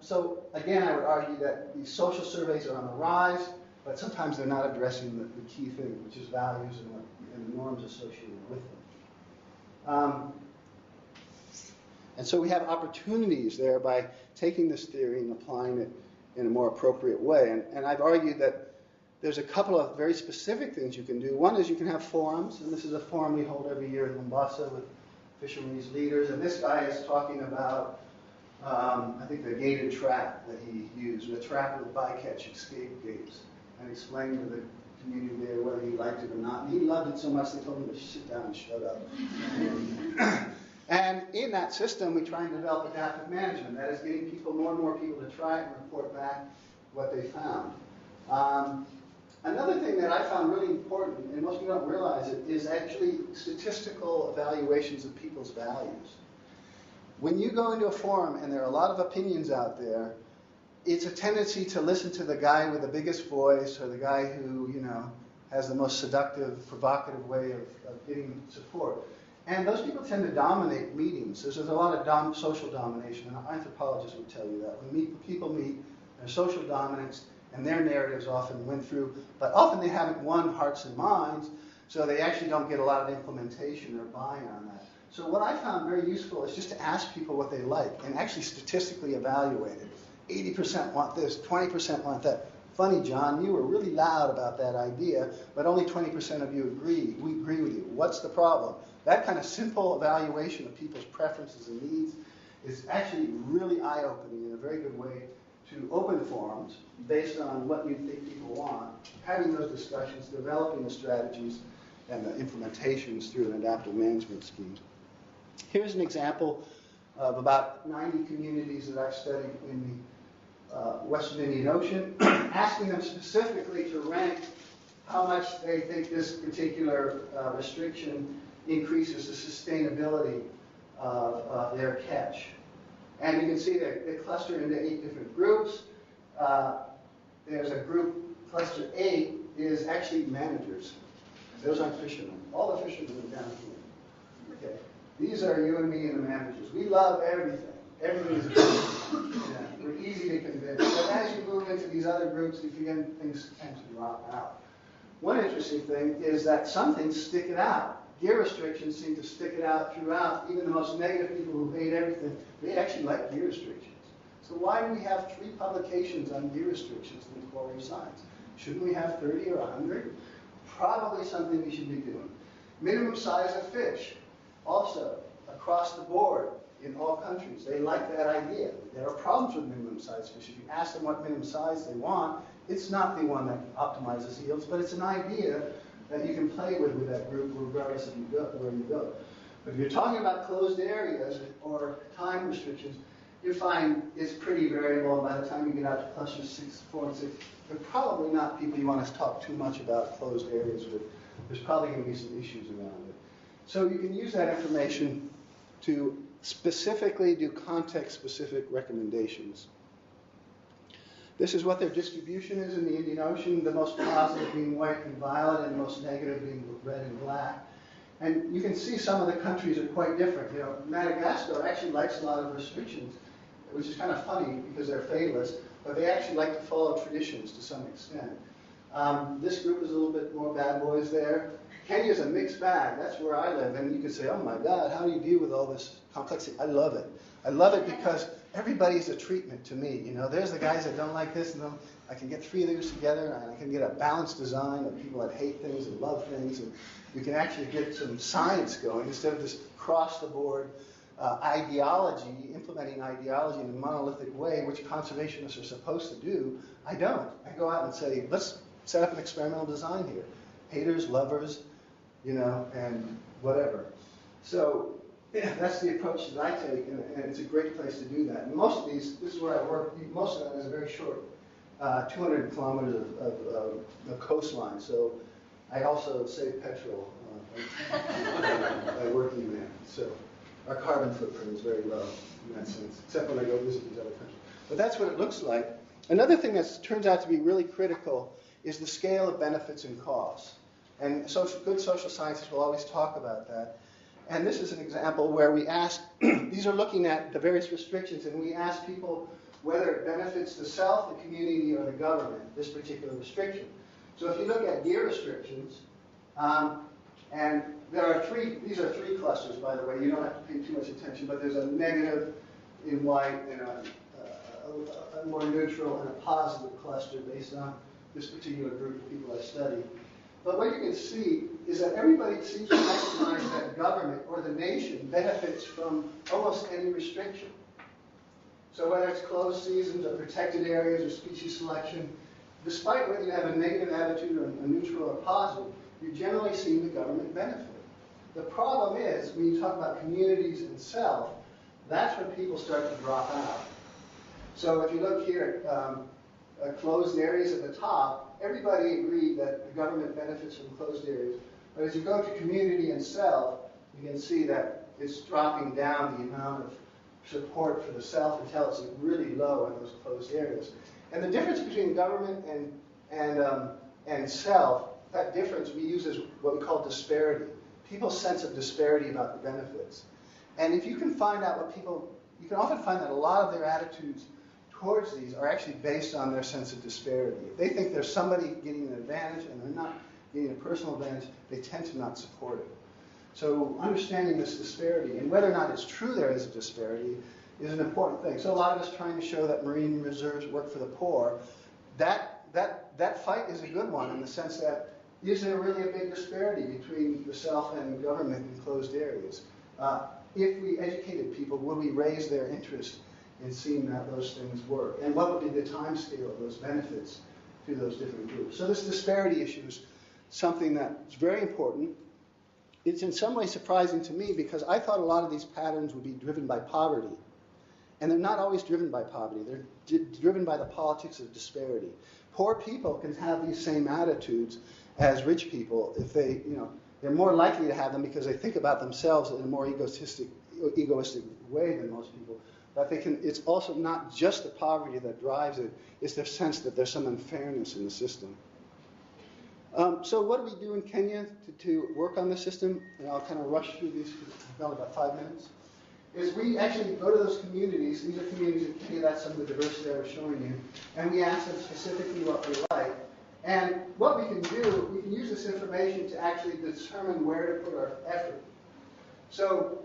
So again, I would argue that these social surveys are on the rise, but sometimes they're not addressing the key thing, which is values and the norms associated with them. And so we have opportunities there by taking this theory and applying it in a more appropriate way. And I've argued that there's a couple of very specific things you can do. One is you can have forums, and this is a forum we hold every year in Mombasa with fisheries leaders. And this guy is talking about, I think, the gated trap that he used, a trap with bycatch escape gates, and explained to the community there whether he liked it or not. And he loved it so much they told him to sit down and shut up. And in that system, we try and develop adaptive management. That is getting more and more people to try it and report back what they found. Another thing that I found really important, and most people don't realize it, is actually statistical evaluations of people's values. When you go into a forum and there are a lot of opinions out there, it's a tendency to listen to the guy with the biggest voice or the guy who, has the most seductive, provocative way of getting support. And those people tend to dominate meetings. There's a lot of social domination, and anthropologists would tell you that. When people meet, there's social dominance, and their narratives often win through, but often they haven't won hearts and minds, so they actually don't get a lot of implementation or buy-in on that. So what I found very useful is just to ask people what they like and actually statistically evaluate it. 80% want this, 20% want that. Funny, John, you were really loud about that idea, but only 20% of you agree. We agree with you. What's the problem? That kind of simple evaluation of people's preferences and needs is actually really eye-opening in a very good way to open forums based on what you think people want, having those discussions, developing the strategies and the implementations through an adaptive management scheme. Here's an example of about 90 communities that I've studied in the Western Indian Ocean, asking them specifically to rank how much they think this particular restriction increases the sustainability of their catch. And you can see that they cluster into 8 different groups. There's a group, cluster 8, is actually managers. Those aren't fishermen. All the fishermen are down here. Okay. These are you and me and the managers. We love everything. Everything is good. We're easy to convince. But as you move into these other groups, you begin, things tend to drop out. One interesting thing is that some things stick it out. Gear restrictions seem to stick it out throughout. Even the most negative people who hate everything, they actually like gear restrictions. So why do we have 3 publications on gear restrictions in the Coral Reef Science? Shouldn't we have 30 or 100? Probably something we should be doing. Minimum size of fish. Also, across the board in all countries, they like that idea. There are problems with minimum size fish. If you ask them what minimum size they want, it's not the one that optimizes yields, but it's an idea that you can play with that group regardless of where you go. But if you're talking about closed areas or time restrictions, you find it's pretty variable. By the time you get out to cluster 4 and 6, they're probably not people you want to talk too much about closed areas with. There's probably going to be some issues around it. So you can use that information to specifically do context-specific recommendations. This is what their distribution is in the Indian Ocean, the most positive being white and violet, and the most negative being red and black. And you can see some of the countries are quite different. Madagascar actually likes a lot of restrictions, which is kind of funny because they're fatalist, but they actually like to follow traditions to some extent. This group is a little bit more bad boys there. Kenya's a mixed bag. That's where I live. And you could say, oh my God, how do you deal with all this complexity? I love it. I love it because everybody's a treatment to me. There's the guys that don't like this, and I can get 3 of those together, and I can get a balanced design of people that hate things and love things, and you can actually get some science going instead of this cross-the-board ideology, implementing ideology in a monolithic way, which conservationists are supposed to do. I don't. I go out and say, let's set up an experimental design here. Haters, lovers, and whatever. So that's the approach that I take, and it's a great place to do that. And most of these, this is where I work, most of them is a very short, 200 kilometers of coastline. So I also save petrol by working there. So our carbon footprint is very low in that sense, except when I go visit these other countries. But that's what it looks like. Another thing that turns out to be really critical is the scale of benefits and costs. And good social scientists will always talk about that. And this is an example where we ask, these are looking at the various restrictions, and we ask people whether it benefits the self, the community, or the government, this particular restriction. So if you look at gear restrictions, and there are these are three clusters, by the way. You don't have to pay too much attention, but there's a negative in white and a more neutral and a positive cluster based on this particular group of people I study. But what you can see is that everybody seems to recognize that government or the nation benefits from almost any restriction. So whether it's closed seasons or protected areas or species selection, despite whether you have a negative attitude or a neutral or positive, you generally see the government benefit. The problem is, when you talk about communities and self, that's when people start to drop out. So if you look here at closed areas at the top, everybody agreed that the government benefits from closed areas. But as you go to community and self, you can see that it's dropping down the amount of support for the self until it's really low in those closed areas. And the difference between government and self, that difference we use as what we call disparity. People's sense of disparity about the benefits. And if you can find out what people, you can often find that a lot of their attitudes towards these are actually based on their sense of disparity. If they think there's somebody getting an advantage and they're not getting a personal advantage, they tend to not support it. So understanding this disparity and whether or not it's true there is a disparity is an important thing. So a lot of us trying to show that marine reserves work for the poor, that fight is a good one in the sense that is there really a big disparity between the self and government in closed areas? If we educated people, would we raise their interest in seeing that those things work? And what would be the time scale of those benefits to those different groups? So this disparity issue is something that's very important. It's in some ways surprising to me because I thought a lot of these patterns would be driven by poverty. And they're not always driven by poverty. They're driven by the politics of disparity. Poor people can have these same attitudes as rich people if they, they're more likely to have them because they think about themselves in a more egoistic way than most people. But it's also not just the poverty that drives it, it's their sense that there's some unfairness in the system. So what do we do in Kenya to work on the system? And I'll kind of rush through these because I've got about 5 minutes. Is we actually go to those communities. These are communities in Kenya, that's some of the diversity I was showing you. And we ask them specifically what they like. And what we can do, we can use this information to actually determine where to put our effort. So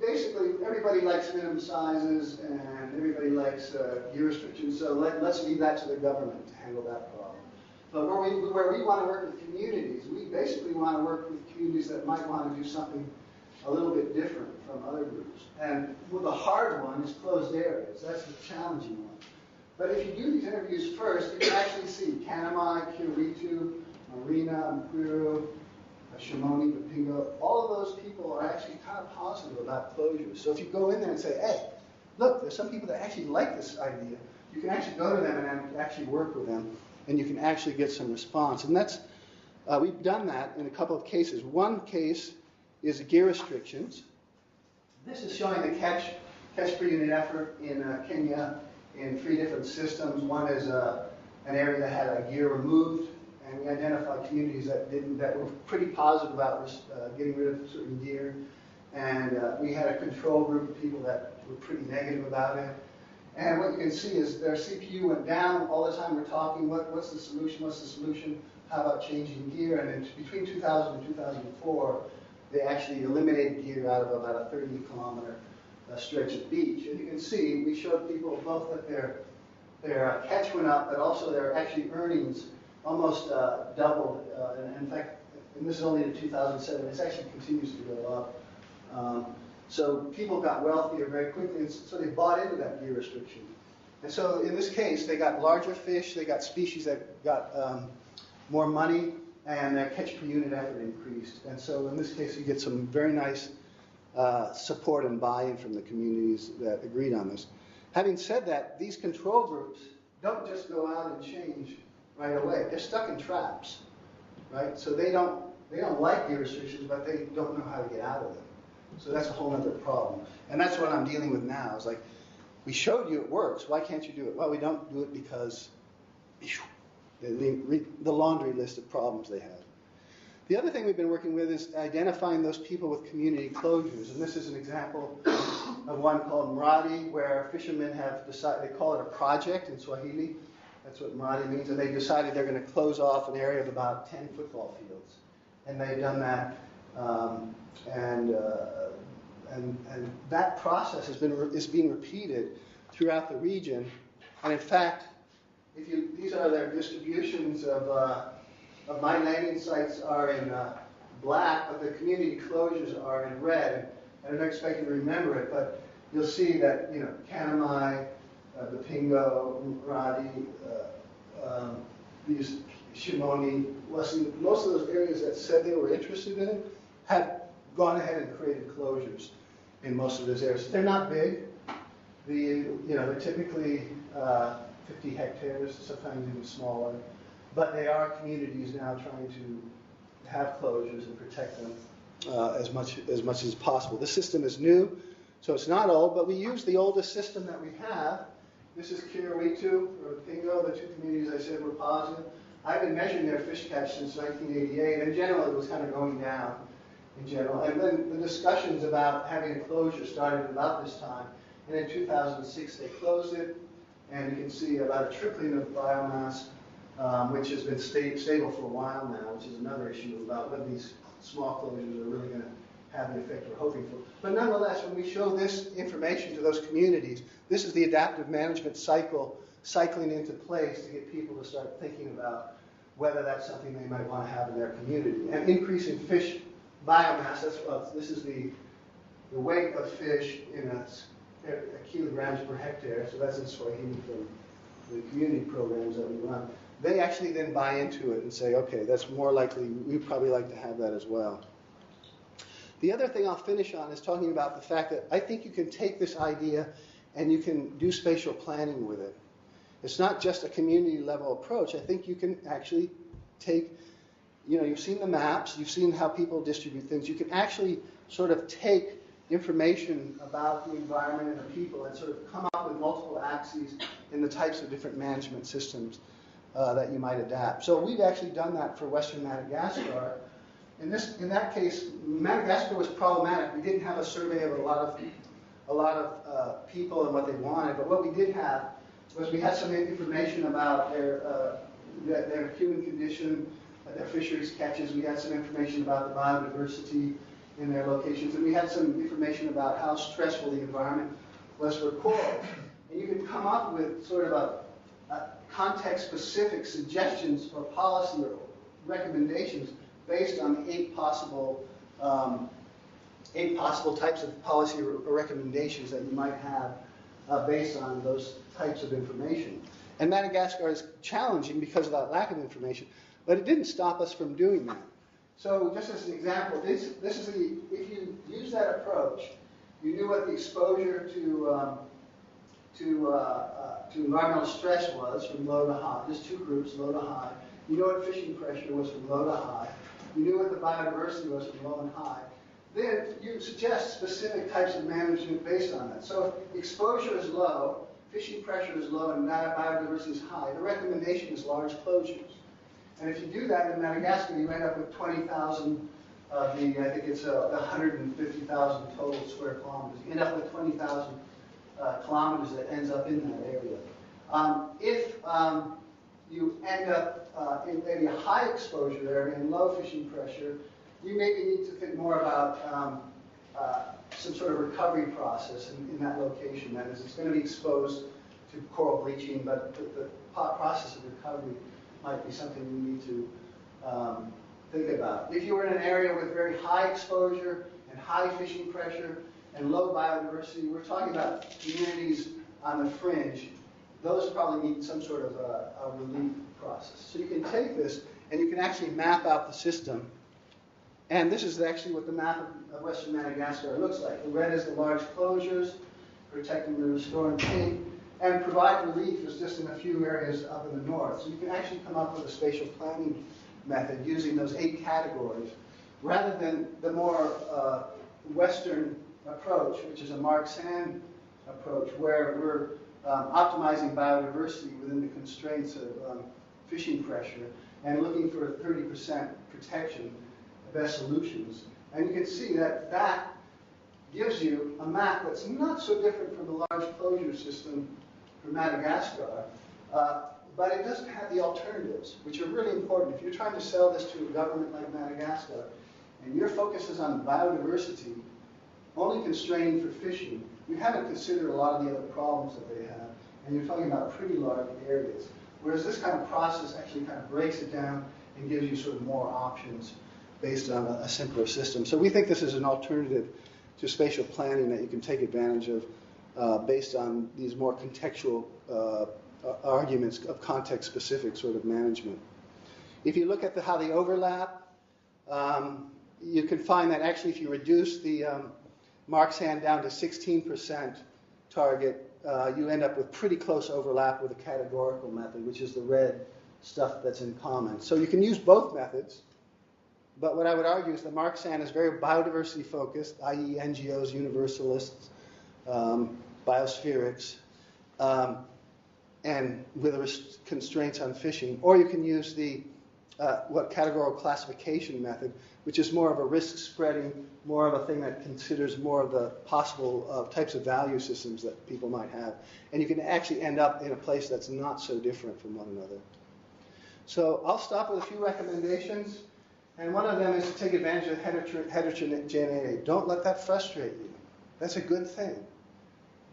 basically, everybody likes minimum sizes and everybody likes gear restrictions. So let's leave that to the government to handle that problem. But where we want to work with communities, we basically want to work with communities that might want to do something a little bit different from other groups. And the hard one is closed areas. That's the challenging one. But if you do these interviews first, you can actually see Kanamai, Kiritu, Marina, Mkuru, Shimoni, Bapingo. All of those people are actually kind of positive about closures. So if you go in there and say, hey, look, there's some people that actually like this idea, you can actually go to them and actually work with them, and you can actually get some response. And that's we've done that in a couple of cases. One case is gear restrictions. This is showing the catch per unit effort in Kenya in 3 different systems. One is an area that had a gear removed, and we identified communities that were pretty positive about getting rid of certain gear. And we had a control group of people that were pretty negative about it. And what you can see is their CPU went down all the time. We're talking, what's the solution? What's the solution? How about changing gear? And between 2000 and 2004, they actually eliminated gear out of about a 30-kilometer stretch of beach. And you can see, we showed people both that their catch went up, but also their actually earnings almost doubled. And in fact, and this is only in 2007, this actually continues to go up. So people got wealthier very quickly, and so they bought into that gear restriction. And so in this case, they got larger fish, they got species that got more money, and their catch per unit effort increased. And so in this case, you get some very nice support and buy-in from the communities that agreed on this. Having said that, these control groups don't just go out and change right away. They're stuck in traps, right? So they don't like gear restrictions, but they don't know how to get out of them. So that's a whole other problem. And that's what I'm dealing with now. It's like, we showed you it works. Why can't you do it? Well, we don't do it because the laundry list of problems they have. The other thing we've been working with is identifying those people with community closures. And this is an example of one called Mradi, where fishermen have decided, they call it a project in Swahili. That's what Mradi means. And they decided they're going to close off an area of about 10 football fields. And they've done that. And that process is being repeated throughout the region. And in fact, these are their distributions of my landing sites are in black, but the community closures are in red. And I don't expect you to remember it, but you'll see that, Kanamai, the Pingo, Mradi, these Shimoni, Wasi, most of those areas that said they were interested in it have gone ahead and created closures in most of those areas. They're not big. They're typically 50 hectares, sometimes even smaller. But they are communities now trying to have closures and protect them as much as possible. This system is new, so it's not old, but we use the oldest system that we have. This is Kirawitu, or Pingo, the two communities I said were positive. I've been measuring their fish catch since 1988. In general, it was kind of going down in general. And then the discussions about having a closure started about this time. And in 2006, they closed it. And you can see about a tripling of biomass, which has been stable for a while now, which is another issue about whether these small closures are really going to have the effect we're hoping for. But nonetheless, when we show this information to those communities, this is the adaptive management cycle cycling into place to get people to start thinking about whether that's something they might want to have in their community. And increasing fish biomass, this is the weight of fish in kilograms per hectare, so that's in Swahili from the community programs that we run. They actually then buy into it and say, okay, that's more likely, we'd probably like to have that as well. The other thing I'll finish on is talking about the fact that I think you can take this idea and you can do spatial planning with it. It's not just a community level approach. I think you can actually take, you've seen the maps, you've seen how people distribute things. You can actually sort of take information about the environment and the people and sort of come up with multiple axes in the types of different management systems that you might adapt. So we've actually done that for Western Madagascar. In that case, Madagascar was problematic. We didn't have a survey of a lot of people and what they wanted, but what we did have was we had some information about their human condition, their fisheries catches. We had some information about the biodiversity in their locations, and we had some information about how stressful the environment was for coral. And you can come up with sort of a context-specific suggestions for policy or recommendations based on the eight possible types of policy or recommendations that you might have based on those types of information. And Madagascar is challenging because of that lack of information, but it didn't stop us from doing that. So just as an example, if you use that approach, you knew what the exposure to environmental stress was from low to high. There's two groups, low to high. You know what fishing pressure was from low to high. You knew what the biodiversity was from low and high. Then you suggest specific types of management based on that. So if exposure is low, fishing pressure is low, and biodiversity is high, the recommendation is large closures. And if you do that in Madagascar, you end up with 20,000 of the, I think it's 150,000 total square kilometers. You end up with 20,000 kilometers that ends up in that area. If you end up in maybe a high exposure area and low fishing pressure, you maybe need to think more about some sort of recovery process in that location. That is, it's going to be exposed to coral bleaching, but the process of recovery might be something you need to think about. If you were in an area with very high exposure and high fishing pressure and low biodiversity, we're talking about communities on the fringe. Those probably need some sort of a relief process. So you can take this and you can actually map out the system. And this is actually what the map of Western Madagascar looks like. The red is the large closures, protecting the restore and pink, and provide relief is just in a few areas up in the north. So you can actually come up with a spatial planning method using those 8 categories, rather than the more Western approach, which is a Mark-Sand approach, where we're optimizing biodiversity within the constraints of fishing pressure and looking for a 30% protection best solutions. And you can see that that gives you a map that's not so different from the large closure system for Madagascar, but it doesn't have the alternatives, which are really important. If you're trying to sell this to a government like Madagascar, and your focus is on biodiversity, only constrained for fishing, you haven't considered a lot of the other problems that they have, and you're talking about pretty large areas. Whereas this kind of process actually kind of breaks it down and gives you sort of more options based on a simpler system. So we think this is an alternative to spatial planning that you can take advantage of based on these more contextual arguments of context-specific sort of management. If you look at how they overlap, you can find that actually if you reduce the Marxan down to 16% target, you end up with pretty close overlap with the categorical method, which is the red stuff that's in common. So you can use both methods, but what I would argue is the Marxan is very biodiversity focused, i.e. NGOs, universalists, biospherics, and with constraints on fishing. Or you can use the categorical classification method, which is more of a risk spreading, more of a thing that considers more of the possible types of value systems that people might have. And you can actually end up in a place that's not so different from one another. So I'll stop with a few recommendations. And one of them is to take advantage of heterogeneity. Don't let that frustrate you. That's a good thing.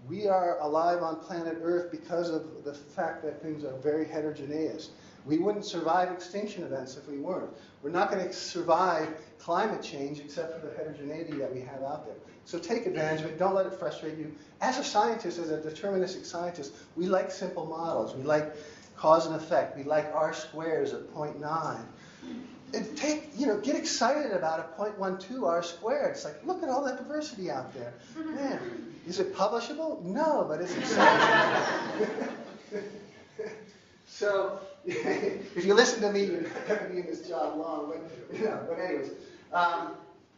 We are alive on planet Earth because of the fact that things are very heterogeneous. We wouldn't survive extinction events if we weren't. We're not going to survive climate change except for the heterogeneity that we have out there. So take advantage of it. Don't let it frustrate you. As a scientist, as a deterministic scientist, we like simple models. We like cause and effect. We like R squares at 0.9. And get excited about a 0.12 R squared. It's like, look at all that diversity out there. Man, is it publishable? No, but it's exciting. So, if you listen to me, you're not going to be in this job long. But anyways,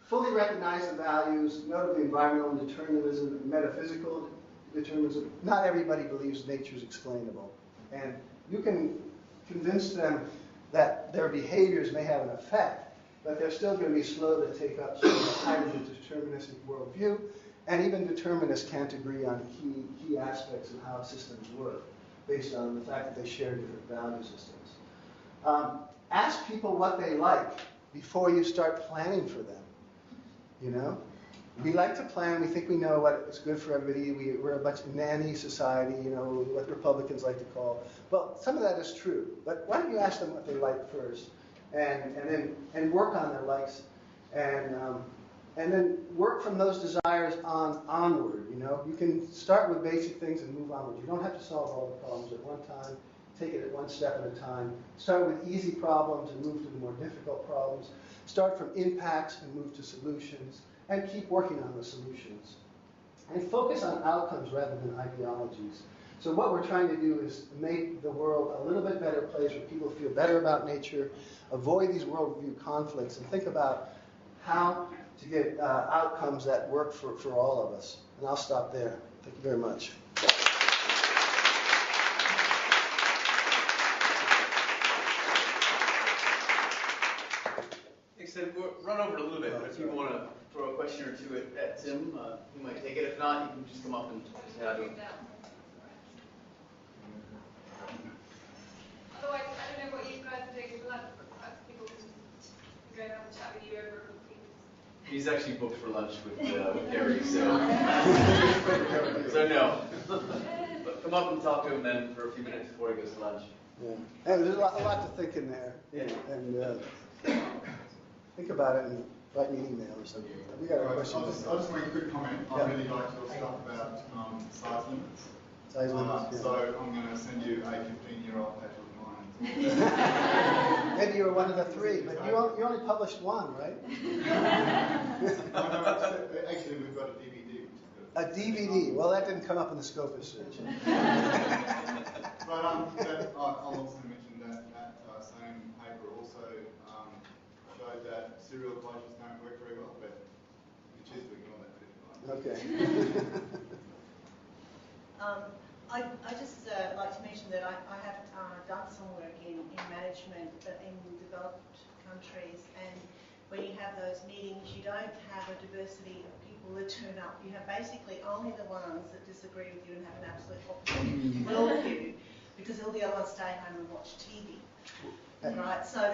fully recognize the values, notably environmental determinism, metaphysical determinism. Not everybody believes nature is explainable. And you can convince them that their behaviors may have an effect, but they're still going to be slow to take up sort of a highly deterministic worldview, and even determinists can't agree on key aspects of how systems work based on the fact that they share different value systems. Ask people what they like before you start planning for them. We like to plan. We think we know what is good for everybody. We're a bunch of nanny society, what Republicans like to call. Well, some of that is true. But why don't you ask them what they like first, and work on their likes, and then work from those desires onward. You can start with basic things and move onward. You don't have to solve all the problems at one time. Take it one step at a time. Start with easy problems and move to the more difficult problems. Start from impacts and move to solutions. And keep working on the solutions. And focus on outcomes rather than ideologies. So what we're trying to do is make the world a little bit better place where people feel better about nature, avoid these worldview conflicts, and think about how to get outcomes that work for all of us. And I'll stop there. Thank you very much. We'll run over it a little bit, but if you want to throw a question or two at Tim, he might take it. If not, you can just come up and say hi to him. Otherwise, I don't know what you guys are doing for lunch, but people can go and have a chat with you over a few. He's actually booked for lunch with Gary, so no. But come up and talk to him then for a few minutes before he goes to lunch. Yeah. And there's a lot to think in there. Yeah. And think about it and write me an email or something. We got a question. I'll just make a quick comment. I really like your stuff about size limits. Size limits. So I'm going to send you a 15-year-old paper of mine. Maybe you were one of the three, but you only published one, right? No, actually, we've got a DVD. A DVD. Well, that didn't come up in the Scopus search. But I'll also mention that same paper also showed that serial closures don't work very well, but you choose to ignore that bit if you like. Okay. I just like to mention that I have done some work in management in developed countries, and when you have those meetings, you don't have a diversity of people that turn up. You have basically only the ones that disagree with you and have an absolute opposite worldview, because all the other ones stay home and watch TV. Right? So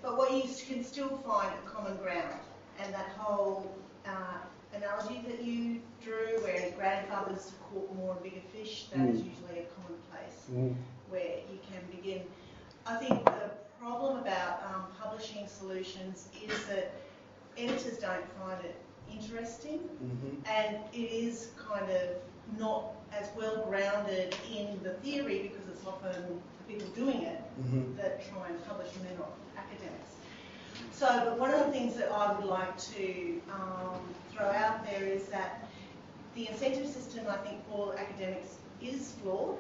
but what you can still find a common ground, and that whole analogy that you drew, where grandfathers caught more and bigger fish, that is usually a common place where you can begin. I think the problem about publishing solutions is that editors don't find it interesting, and it is kind of not as well grounded in the theory, because it's often the people doing it that try and publish, and they're not academics. So, but one of the things that I would like to throw out there is that the incentive system, I think, for academics is flawed.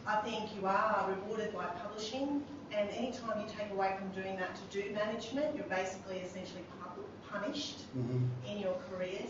I think you are rewarded by publishing, and any time you take away from doing that to do management, you're basically essentially punished in your careers.